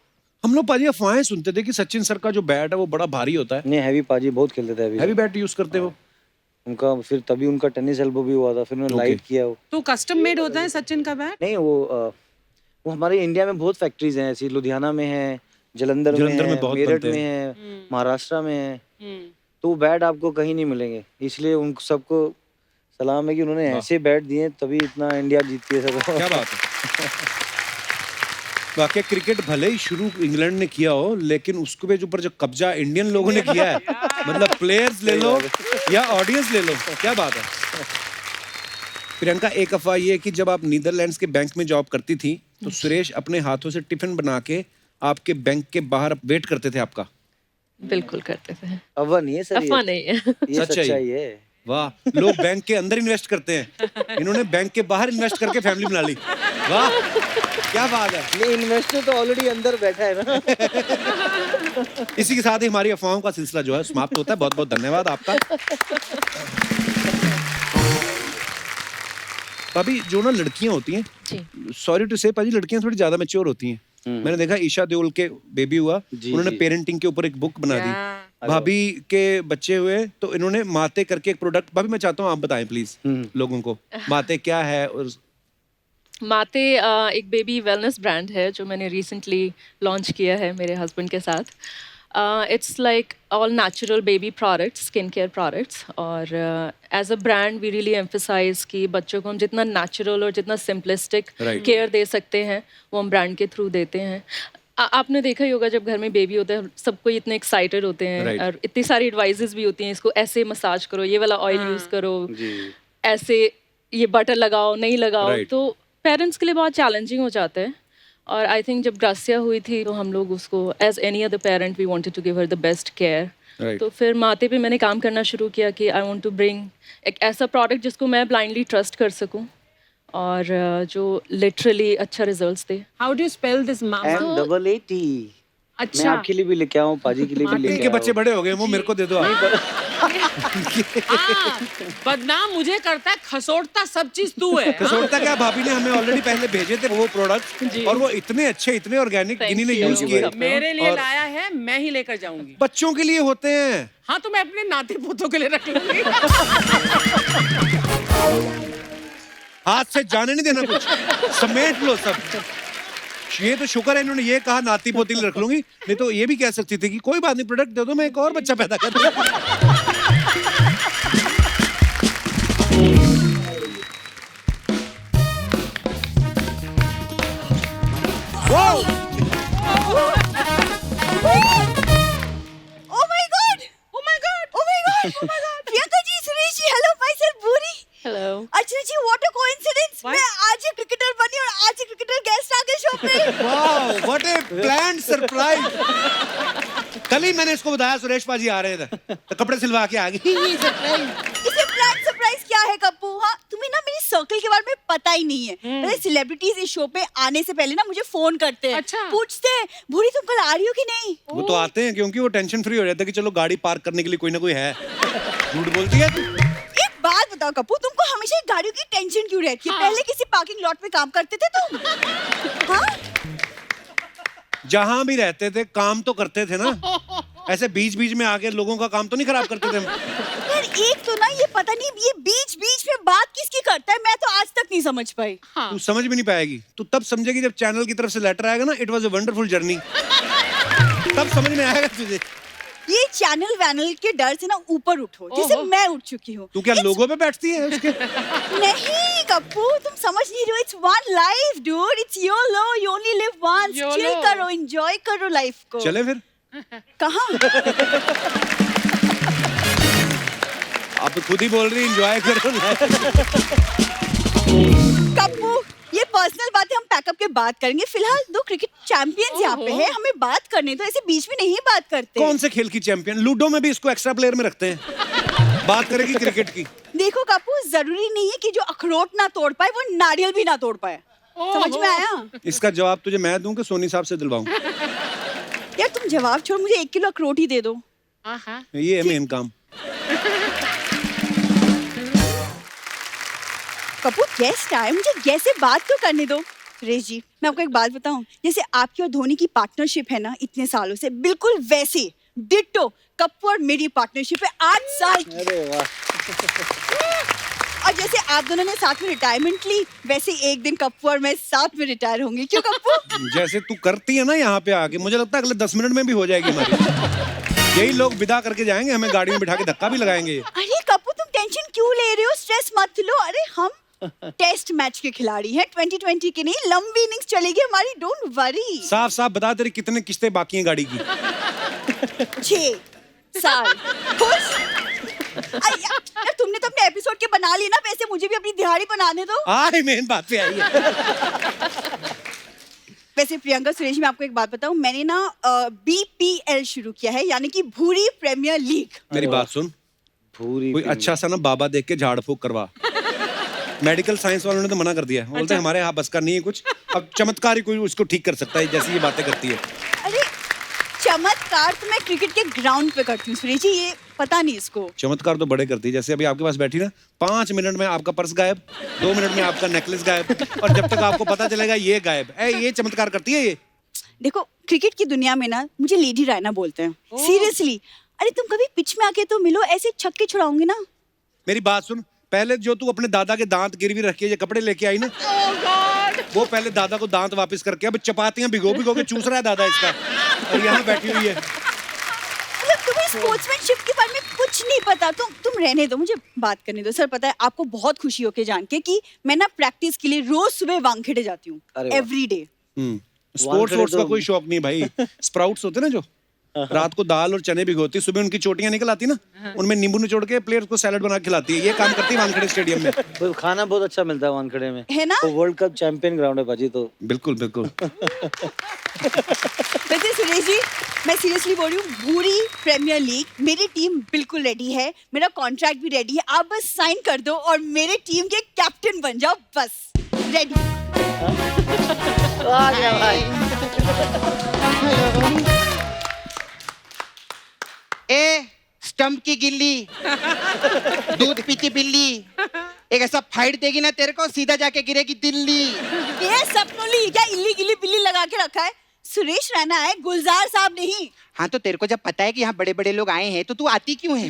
हम लोग पाजी अफवाहें सुनते थे कि सचिन सर का जो बैट है वो बड़ा भारी होता है। नहीं हैवी पाजी बहुत खेलते थे अभी। हैवी बैट यूज करते हो? उनका फिर तभी उनका टेनिस एल्बो भी हुआ था, फिर उन्होंने Okay. लाइट किया वो। तो कस्टम मेड होता है सचिन का बैट? नहीं वो हमारे इंडिया में बहुत फैक्ट्रीज हैं ऐसी, लुधियाना में है, जलंधर में में है, बहुत मेरठ बनते में हैं। है, महाराष्ट्र में है। तो वो बैट आपको कहीं नहीं मिलेंगे, इसलिए उन सबको सलाम है कि उन्होंने ऐसे बैट दिए तभी इतना इंडिया जीतती है सब। क्या बात है। वाकई क्रिकेट भले ही शुरू इंग्लैंड ने किया हो, लेकिन उसके भी ऊपर जो कब्जा इंडियन लोगों ने किया है, मतलब प्लेयर्स ले लो या ऑडियंस ले लो, क्या बात है। प्रियंका, एक अफवाह ये है कि जब आप नीदरलैंड्स के बैंक में जॉब करती थी तो सुरेश अपने हाथों से टिफिन बना के आपके बैंक के बाहर वेट करते थे आपका। बिल्कुल करते थे। अफवाह नहीं है सर, अफवाह नहीं है। ये सच्चाई। सच्चाई है। वाह, लोग बैंक के अंदर इन्वेस्ट करते हैं, इन्होंने बैंक के बाहर इन्वेस्ट करके फैमिली बना ली। वाह, क्या बात है। ये इन्वेस्टर तो ऑलरेडी अंदर बैठा है ना। इसी के साथ ही हमारी अफवाहों का सिलसिला जो है समाप्त होता है। बहुत बहुत धन्यवाद आपका। अभी जो ना लड़कियां होती हैं, जी। सॉरी टू से पाजी, लड़कियां थोड़ी ज्यादा मैच्योर होती हैं। मैंने देखा ईशा देओल के बेबी हुआ, जी, उन्होंने जी। पेरेंटिंग के ऊपर एक बुक बना दी। भाभी के बच्चे हुए तो इन्होंने माते करके एक प्रोडक्ट, भाभी मैं चाहता हूँ आप बताएं प्लीज लोगों को माते क्या है। और माते एक बेबी वेलनेस ब्रांड है जो मैंने रिसेंटली लॉन्च किया है मेरे हस्बैंड के साथ। It's like all natural baby products, skin care products, और as a brand we really emphasise कि बच्चों को हम जितना नेचुरल और जितना सिंपलिस्टिक Right. केयर दे सकते हैं वो हम ब्रांड के थ्रू देते हैं। आपने देखा ही होगा जब घर में बेबी होता है सब कोई इतने एक्साइटेड होते हैं Right. और इतनी सारी एडवाइजेस भी होती हैं, इसको ऐसे मसाज करो, ये वाला ऑयल यूज़ करो, ऐसे ये बटर लगाओ, नहीं लगाओ। Right. तो पेरेंट्स के लिए बहुत चैलेंजिंग हो जाता है। और आई थिंक जब ग्रासिया हुई थी तो हम लोग उसको as any other parent we wanted to give her the best care. Right. तो फिर माते पे मैंने काम करना शुरू किया कि आई वांट टू ब्रिंग एक ऐसा प्रोडक्ट जिसको मैं ब्लाइंडली ट्रस्ट कर सकूं और जो लिटरली अच्छा results they. How do you spell this mama? M-double-A-T। मैं अच्छा, आपके लिए भी लेके आऊँ, पाजी के लिए भी लेके इनके बच्चे बड़े हो गए, वो मेरे को दे दो आप। हाँ, बदनाम मुझे करता है, खसोटता सब चीज तू है। हाँ? कसौटा क्या, भाभी ने हमें ऑलरेडी पहले भेजे थे वो प्रोडक्ट, और वो इतने अच्छे, इतने ऑर्गेनिक Thank इन्हीं ने you. यूज किए। मेरे लिए और लाया है, मैं ही लेकर जाऊंगी। बच्चों के लिए होते हैं। हाँ तो मैं अपने नाते पोतों के लिए रख लूंगी। हाथ से जाने नहीं देना कुछ, समेट लो सब। ये तो शुक्र है इन्होंने ये कहा नाती पोती रख लूंगी, नहीं तो ये भी कह सकती थी कि कोई बात नहीं, प्रोडक्ट दे दो, मैं एक और बच्चा पैदा कर दूंगा। Oh my god! Oh my god! Oh my god! Oh my god! Priyanka ji, Suresh ji, hello myself Bhuri. Hello. अच्छा जी, व्हाट अ कोइंसिडेंस, मैं आज ही क्रिकेटर बनी और आज ही क्रिकेटर गेस्ट आ गए शो पे। वाह, व्हाट ए प्लान्ड सरप्राइज। कल ही मैंने इसको बताया सुरेश पाजी आ रहे थे, तो कपड़े सिलवा के आ गई। इसे प्लान सरप्राइज क्या है कप्पू? हाँ, तुम्हें ना मेरी सर्कल के बारे में पता ही नहीं है। पहले सेलिब्रिटीज इस शो पे आने से पहले ना मुझे फोन करते हैं, अच्छा। पूछते हैं भूरी तुम कल आ रही हो कि नहीं। वो तो आते हैं क्योंकि वो टेंशन फ्री हो जाता है कि चलो गाड़ी पार्क करने के लिए कोई ना कोई है। झूठ बोलती है तू। एक बात बताओ कप्पू, तुमको हमेशा गाड़ियों की टेंशन क्यों रहती है? पहले किसी पार्किंग लॉट में काम करते थे तुम? हाँ? जहां भी रहते थे काम तो करते थे ना, ऐसे बीच बीच में आके लोगों का काम तो नहीं खराब करते थे हम। यार एक तो ना ये पता नहीं ये बीच बीच में बात किसकी करता है, मैं तो आज तक नहीं समझ पाई। तू समझ भी नहीं पाएगी, तू तब समझेगी जब चैनल की तरफ से लेटर आएगा ना, it was a wonderful journey, तब समझ में आएगा तुझे। ये चैनल वैनल के डर से ना ऊपर उठो, जैसे मैं उठ चुकी हूँ। तू क्या लोगों पे बैठती है उसके? नहीं कप्पू, तुम समझ नहीं रहे हो। It's one life dude, it's YOLO, you only live once। YOLO। Chill करो, एंजॉय करो लाइफ को। चले फिर। कहाँ? आप खुद ही बोल रही एंजॉय करो। कप्पू, ये पर्सनल बातें हम पैकअप के बाद करेंगे। फिलहाल दो क्रिकेट चैंपियंस यहाँ पे हैं, हमें बात करने तो ऐसे बीच में नहीं बात करते। कौन से खेल की चैंपियन? लूडो में भी इसको एक्स्ट्रा प्लेयर में रखते हैं। बात करेगी क्रिकेट की। देखो कप्पू, जरूरी नहीं है कि जो अखरोट ना तोड़ पाए वो नारियल भी ना तोड़ पाए। समझ में आया? इसका जवाब तुझे मैं दूं कि सोनी साहब से दिलवाऊं? यार तुम जवाब छोड़, मुझे 1 किलो अखरोट ही दे दो। ये है मेन काम। कपूर गेस्ट आए, मुझे गेस्ट से बात तो करने दो। सुरेश जी, मैं आपको एक बात बताऊं, जैसे आपकी और धोनी की पार्टनरशिप है ना इतने सालों से, बिल्कुल वैसे डिट्टो कप्पू और मेरी पार्टनरशिप है 8 साल की। अरे वाह। और जैसे आप दोनों ने साथ में रिटायरमेंट ली, वैसे एक दिन कप्पू और मैं साथ में रिटायर होंगे। क्यों कप्पू? जैसे तू करती है ना यहाँ पे आके, मुझे लगता है अगले 10 मिनट में भी हो जाएगी हमारी। यही लोग विदा करके जाएंगे, हमें गाड़ी में बिठा के धक्का भी लगाएंगे। अरे कप्पू, तुम टेंशन क्यों ले रहे हो? स्ट्रेस मत लो। अरे हम टेस्ट मैच के खिलाड़ी हैं, 2020 के नहीं, लंबी इनिंग्स चलेगी हमारी, डोंट वरी। साफ साफ बता, तेरी कितने किस्तें बाकी हैं गाड़ी की? 6 साल। खुश? यार तुमने तो अपने एपिसोड के बना लिए ना, वैसे मुझे भी अपनी दिहाड़ी बनाने दो। आए मेन बात पे आई है। वैसे प्रियंका, सुरेश, मैं आपको एक बात बताऊं, मैंने ना BPL शुरू किया है, यानी कि भूरी प्रीमियर लीग। मेरी बात सुन, पूरी कोई अच्छा सा ना बाबा देख के झाड़ फूक करवा। मेडिकल साइंस वालों ने तो मना कर दिया, बोलते हैं हमारे यहाँ बस का नहीं है कुछ। अब चमत्कार ही कोई उसको ठीक कर सकता है, जैसी ये बातें करती है। अरे चमत्कार तो मैं क्रिकेट के ग्राउंड पे करती हूँ सुरेश जी, ये पता नहीं इसको। चमत्कार तो बड़े करती है, जैसे अभी आपके पास बैठी ना, 5 मिनट में आपका पर्स गायब, 2 मिनट में आपका नेकलेस गायब, और जब तक आपको पता चलेगा ये गायब है, ये चमत्कार करती है ये। देखो क्रिकेट की दुनिया में ना मुझे लेडी रायना बोलते हैं, सीरियसली। अरे तुम कभी पिच में आके तो मिलो, ऐसे छक्के छुड़ाओगे ना। मेरी बात सुन, पहले जो तू अपने दादा के दांत गिरवी रख के ये कपड़े लेके आई ना, वो पहले दादा को दांत वापस करके, अब चपातियां भिगो भिगो के चूस रहा है दादा इसका, और यहाँ बैठी हुई है। मतलब तुम्हें स्पोर्ट्समैनशिप के बारे में कुछ नहीं पता। तुम रहने दो, मुझे बात करने दो। सर पता है आपको बहुत खुशी होके जान के कि मैं ना प्रैक्टिस के लिए रोज सुबह वानखेड़े जाती हूँ, एवरी डे। स्पोर्ट्स वोर्ट्स का कोई शौक नहीं भाई। स्प्राउट्स होते ना जो रात को दाल और चने भिगोती, सुबह उनकी चोटियां निकल आती ना, उनमें नींबू निचोड़ के प्लेयर्स को सैलेड बना के खिलाती है। ये काम करती है वानखेड़े स्टेडियम में। वो खाना बहुत अच्छा मिलता है वानखेड़े में, है ना? वो वर्ल्ड कप चैंपियन ग्राउंड है बाजी। तो बिल्कुल बिल्कुल। वैसे सुरेश जी, मैं सीरियसली बोल रही हूँ, भूरी प्रीमियर लीग मेरी टीम बिल्कुल रेडी है, मेरा कॉन्ट्रैक्ट भी रेडी है। आप बस साइन कर दो और मेरे टीम के कैप्टन बन जाओ, बस रेडी। आ गया भाई। ए स्टंप की गिल्ली, दूध पीती बिल्ली, एक ऐसा फाइट देगी ना तेरे को, सीधा जाके गिरेगी दिल्ली। ये सपनोली, क्या इल्ली गिल्ली बिल्ली लगा के रखा है? सुरेश रैना है, गुलजार साहब नहीं। हाँ तो तेरे को जब पता है कि यहाँ बड़े बड़े लोग आए हैं तो तू आती क्यों है?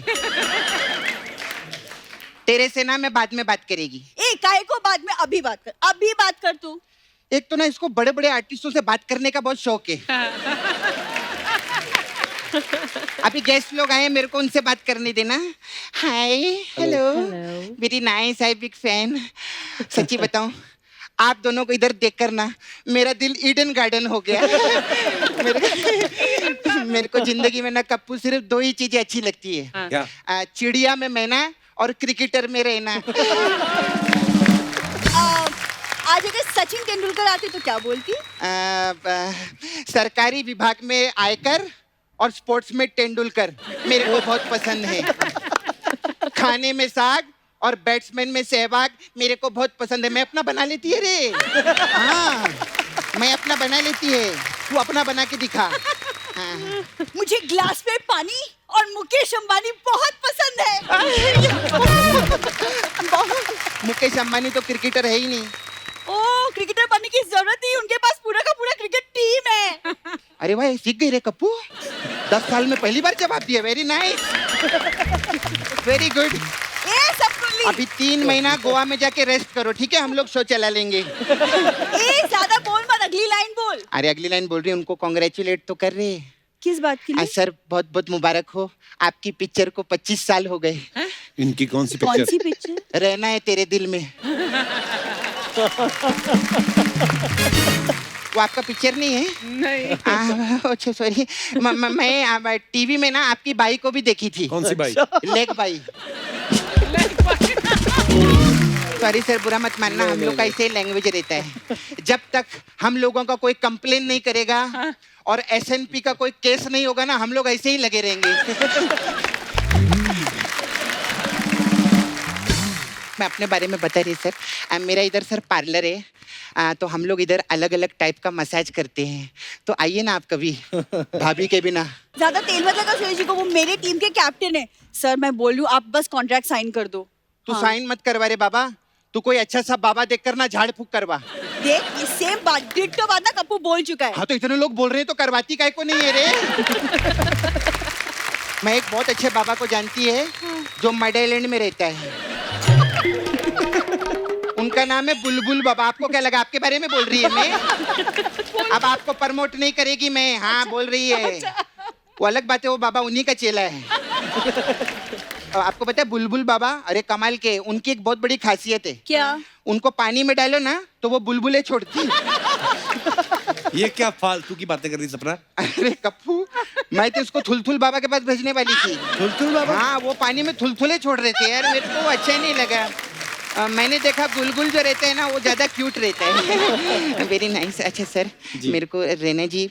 तेरे से ना मैं बाद में बात करेगी। ए काहे को बाद में, अभी बात कर, अभी बात कर तू। एक तो ना इसको बड़े बड़े आर्टिस्टों से बात करने का बहुत शौक है। अभी गेस्ट लोग आए हैं, मेरे को उनसे बात करने देना। हाय हेलो, वेरी नाइस, आई बिग फैन। सच्ची बताऊं, आप दोनों को इधर देखकर ना मेरा दिल ईडन गार्डन हो गया। मेरे को जिंदगी में ना कप्पू सिर्फ 2 ही चीजें अच्छी लगती है। क्या? चिड़िया में मैना और क्रिकेटर में रहना। आज अगर सचिन तेंदुलकर आते तो क्या बोलती? सरकारी विभाग में आयकर और स्पोर्ट्स में तेंदुलकर मेरे को बहुत पसंद है। खाने में साग और बैट्समैन में सहवाग मेरे को बहुत पसंद है। मैं अपना बना लेती है रे। हाँ मैं अपना बना लेती है, तू अपना बना के दिखा। हाँ। मुझे ग्लास में पानी और मुकेश अंबानी बहुत पसंद है। मुकेश अंबानी तो क्रिकेटर है ही नहीं। ओ क्रिकेटर बनने की जरूरत नहीं, उनके पास पूरा का पूरा क्रिकेट टीम है। अरे भाई सीख गई रे कप्पू, 10 साल में पहली बार जवाब दिया। Very nice, very good. अभी 3 महीना गोवा में जाके रेस्ट करो, ठीक है? हम लोग शो चला लेंगे। ज्यादा बोल मत, अगली लाइन बोल। अरे अगली लाइन बोल रही हूँ, उनको कॉन्ग्रेचुलेट तो कर रहे। किस बात के लिए? सर बहुत बहुत मुबारक हो, आपकी पिक्चर को 25 साल हो गए। इनकी कौन सी कौन सी पिक्चर? पिक्चर? रहना है तेरे दिल में। वो आपका पिक्चर नहीं है? नहीं। अच्छा सॉरी, मैं टीवी में ना आपकी बाई को भी देखी थी। कौन सी bye? Leg bye. Sorry sir, बुरा मत मानना, हम लोग का ऐसे ही लैंग्वेज रहता है। जब तक हम लोगों का कोई कंप्लेन नहीं करेगा और एसएनपी का कोई केस नहीं होगा ना, हम लोग ऐसे ही लगे रहेंगे। मैं अपने बारे में बता रही सर, मेरा इधर सर पार्लर है, तो हम लोग इधर अलग अलग टाइप का मसाज करते हैं, तो आइए ना आप कभी भाभी के बिना। ज्यादा तेल मत लगा सूरज जी को, वो मेरे टीम के कैप्टन है। सर मैं बोल रही हूँ, आप बस कॉन्ट्रैक्ट साइन कर दो। तू साइन मत करवा रे बाबा, तू कोई अच्छा सा बाबा देख कर ना झाड़ फूक करवा। देख ये सेम बात डिट्टो बात ना कप्पू बोल चुका है। हाँ तो इतने लोग बोल रहे हैं तो करवाती काहे को नहीं है रे। मैं एक बहुत अच्छे बाबा को जानती है जो मड आइलैंड में रहता है, उनका नाम है बुलबुल बाबा। आपको क्या लगा आपके बारे में बोल रही है मैं? अब आपको प्रमोट नहीं करेगी मैं, हाँ बोल रही है। वो अलग बात है, वो बाबा उन्हीं का चेला है। आपको पता है बुलबुल बाबा, अरे कमाल के, उनकी एक बहुत बड़ी खासियत है। क्या? उनको पानी में डालो ना तो वो बुलबुले छोड़ती। ये क्या फालतू की बातें कर रही सपना? अरे कप्पू, मैं तो उसको थुलथुल बाबा के पास भेजने वाली थी। थुलथुल बाबा? हाँ, वो पानी में थुलथुले छोड़ रहे थे यार, मेरे को अच्छा नहीं लगा। मैंने देखा गुलगुल जो रहते हैं ना, वो ज्यादा क्यूट रहता है। Very nice. अच्छा सर, मेरे को रेना जी,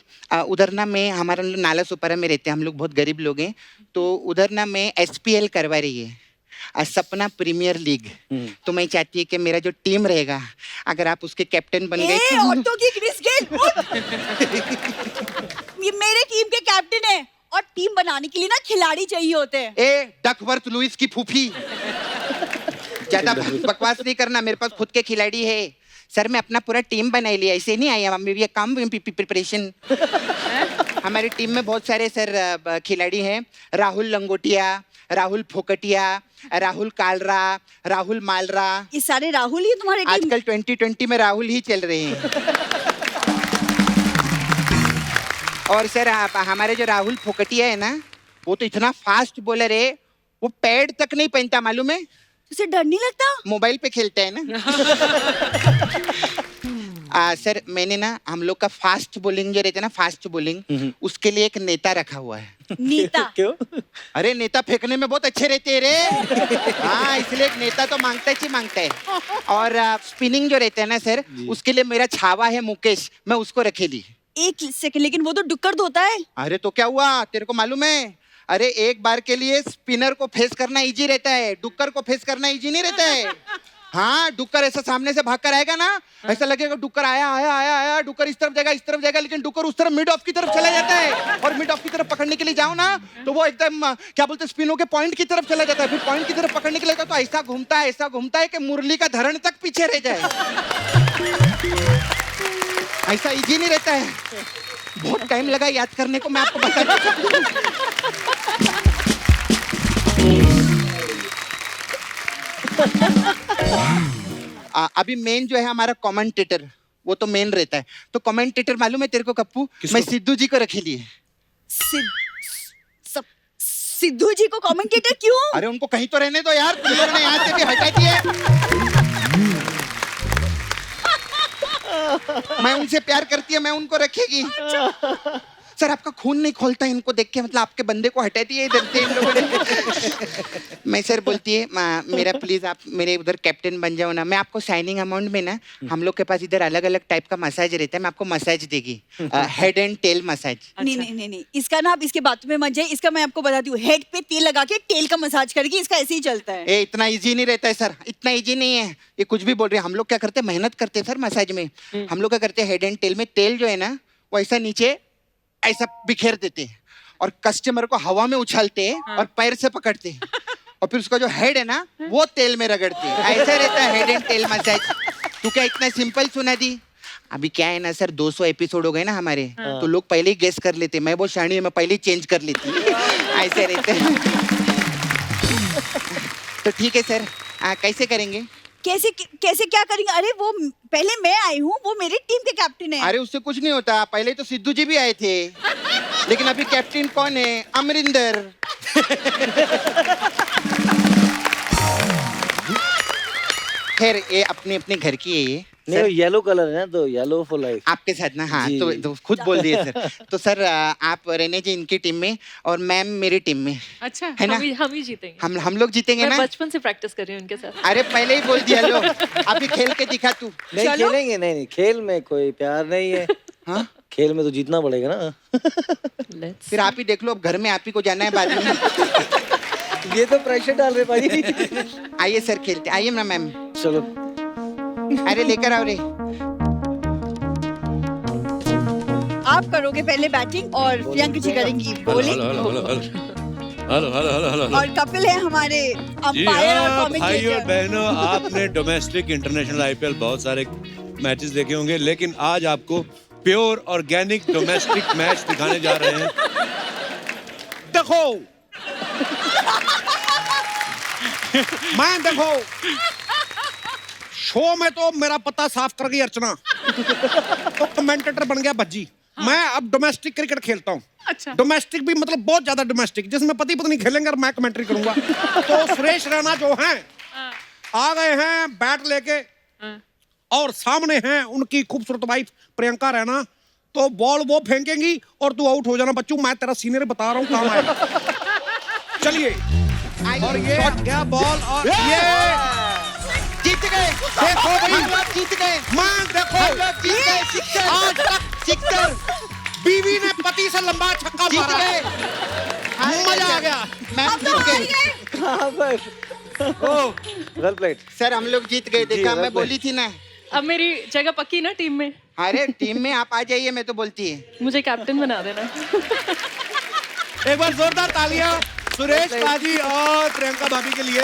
उधर ना मैं, हमारा नाला सुपारा में रहते हैं हम लोग, बहुत गरीब लोग हैं, तो उधर ना मैं SPL करवा रही है, सपना प्रीमियर लीग। तो मैं चाहती है कि मेरा जो टीम रहेगा, अगर आप उसके कैप्टन बन गए। ऑटो की क्रिस गेल, ये मेरे टीम के कैप्टन है, और टीम बनाने के लिए ना खिलाड़ी चाहिए होते हैं। ए डकवर्थ लुइस की फूफी, ज्यादा बकवास नहीं करना, मेरे पास खुद के खिलाड़ी है सर। मैं अपना पूरा टीम बना लिया, ऐसे नहीं आया, मेरी काम प्रिपरेशन। हमारी टीम में बहुत सारे सर खिलाड़ी हैं, राहुल लंगोटिया, राहुल फोकटिया, राहुल कालरा, राहुल मालरा। ये सारे राहुल ही तुम्हारे टीम? आजकल 2020 में राहुल ही चल रहे हैं। और सर हमारे जो राहुल फोकटिया है ना, वो तो इतना फास्ट बॉलर है, वो पैड तक नहीं पहनता, मालूम है? उसे डर नहीं लगता? मोबाइल पे खेलता है ना। सर मैंने ना हम लोग का फास्ट बॉलिंग जो रहता है ना, फास्ट बॉलिंग, उसके लिए एक नेता रखा हुआ है। नेता? क्यों? अरे नेता फेंकने में बहुत अच्छे रहते हैं रे। हाँ, इसलिए एक नेता तो मांगता ही मांगता है। और स्पिनिंग जो रहता है ना सर, उसके लिए मेरा छावा है मुकेश, मैं उसको रखेली। एक सेकंड, लेकिन वो तो डुक्कर धोता है। अरे तो क्या हुआ, तेरे को मालूम है? अरे एक बार के लिए स्पिनर को फेस करना इजी रहता है, डुक्कर को फेस करना इजी नहीं रहता है। हाँ, डुक्कर ऐसा सामने से भाग कर आएगा ना, ऐसा लगेगा डुक्कर आया आया आया आया, डुक्कर इस तरफ जाएगा, लेकिन डुक्कर उस तरफ मिड ऑफ की तरफ चला जाता है। और मिड ऑफ की तरफ पकड़ने के लिए जाओ ना, तो वो एकदम क्या बोलते हैं, स्पिनों के पॉइंट की तरफ चला जाता है। फिर पॉइंट की तरफ पकड़ने के लिए तो ऐसा घूमता है कि मुरली का धरण तक पीछे रह जाए। ऐसा इजी नहीं रहता है, बहुत टाइम लगा याद करने को, मैं आपको बता अभी मेन जो है हमारा कमेंटेटर, वो तो मेन रहता है। तो कमेंटेटर मालूम है तेरे को कप्पू? मैं सिद्धू जी को रखी लिए। सिद्धू जी को कमेंटेटर क्यों? अरे उनको कहीं तो रहने दो यार, तुम लोगों ने यहाँ से भी हटा दिया। मैं उनसे प्यार करती है, मैं उनको रखेगी। सर आपका खून नहीं खोलता इनको देख के, मतलब आपके बंदे को हटा दिए इधर से इन लोगों ने। मैं सर बोलती है मेरा प्लीज आप मेरे उधर कैप्टन बन जाओ ना। मैं आपको साइनिंग अमाउंट में ना, हम लोग के पास इधर अलग अलग टाइप का मसाज रहता है, मैं आपको मसाज देगी, हेड एंड टेल मसाज। नहीं, इसका ना आप इसके बातों में मत जाइए। इसका मैं आपको बताती हूँ, हेड पे तेल लगा के टेल का मसाज करके, इसका ऐसे ही चलता है। ए इतना इजी नहीं रहता है सर, इतना इजी नहीं है, ये कुछ भी बोल रहे हैं। हम लोग क्या करते हैं, मेहनत करते हैं सर मसाज में। हम लोग क्या करते हैं, हेड एंड टेल में तेल जो है ना, वो ऐसा नीचे ऐसा बिखेर देते हैं और कस्टमर को हवा में उछालते हैं और पैर से पकड़ते हैं, और फिर उसका जो हेड है ना, वो तेल में रगड़ते हैं। ऐसा रहता है हेड एंड टेल मसाज। तू क्या इतना सिंपल सुना दी? अभी क्या है ना सर, 200 एपिसोड हो गए ना हमारे, तो लोग पहले ही गेस कर लेते। मैं बहुत शानी है, मैं पहले ही चेंज कर लेती। ऐसे रहते हैं। तो ठीक है सर, कैसे करेंगे? कैसे क्या करेंगे? अरे वो पहले मैं आई हूँ, वो मेरी टीम के कैप्टन है। अरे उससे कुछ नहीं होता, पहले तो सिद्धू जी भी आए थे, लेकिन अभी कैप्टन कौन है? अमरिंदर। खैर ये अपने अपने घर की है, ये नहीं, येलो कलर है ना, तो येलो फॉर लाइफ। आपके साथ ना, हाँ जी, तो, जी। तो खुद बोल दिए सर। तो सर आप रहने जी इनकी टीम में और मैम मेरी टीम में, अच्छा है ना? हम ही जीतेंगे। हम लोग जीतेंगे मैं ना? बचपन से प्रैक्टिस कर रही हूँ उनके साथ। अरे पहले ही बोल दिया लो, अभी खेल के दिखा तू। नहीं चलो। खेलेंगे, नहीं खेल में कोई प्यार नहीं है। हाँ खेल में तो जीतना पड़ेगा ना। Let's फिर आप ही देख लो, अब घर में आप ही को जाना है बाद में। ये तो प्रेशर डाल रहे भाई। आइए सर खेलते, आइए ना मैम। चलो अरे लेकर आओ रे। आप करोगे पहले बैटिंग और प्रियंका जी करेंगी बॉलिंग। और कपिल है हमारे जी अंपायर और हाँ, भाइयों कमेंटेटर। बहनों, आपने डोमेस्टिक इंटरनेशनल आईपीएल बहुत सारे मैचेस देखे होंगे, लेकिन आज आपको प्योर ऑर्गेनिक डोमेस्टिक मैच दिखाने जा रहे हैं। देखो मैं देखो शो में तो मेरा पता साफ कर गई अर्चना, तो कमेंटेटर बन गया भज्जी। मैं अब डोमेस्टिक क्रिकेट खेलता हूँ। अच्छा। डोमेस्टिक भी मतलब बहुत ज्यादा डोमेस्टिक, जिसमें पति पत्नी खेलेंगे और मैं कमेंट्री करूंगा। तो सुरेश रैना जो हैं आ गए हैं बैट लेके, और सामने हैं उनकी खूबसूरत वाइफ प्रियंका रैना। तो बॉल वो फेंकेंगी और तू आउट हो जाना बच्चू, मैं तेरा सीनियर बता रहा हूँ काम आएगा। चलिए, और ये गया बॉल और ये जीत गए, देखो भाई, हम लोग जीत गए, मैं देखो हम लोग जीत गए। सिक्सर, आज तक सिक्सर, बीवी ने पति से लंबा छक्का जीत मारा, गए। मजा आ गया। मैम जीत गए। कहाँ पर? Well played. सर हम लोग जीत गए, देखा मैं बोली थी ना। अब मेरी जगह पक्की ना टीम में। अरे टीम में आप आ जाइए, मैं तो बोलती है। मुझे कैप्टन बना देना। एक बार जोरदार तालियां सुरेश पाजी और प्रियंका भाभी के लिए।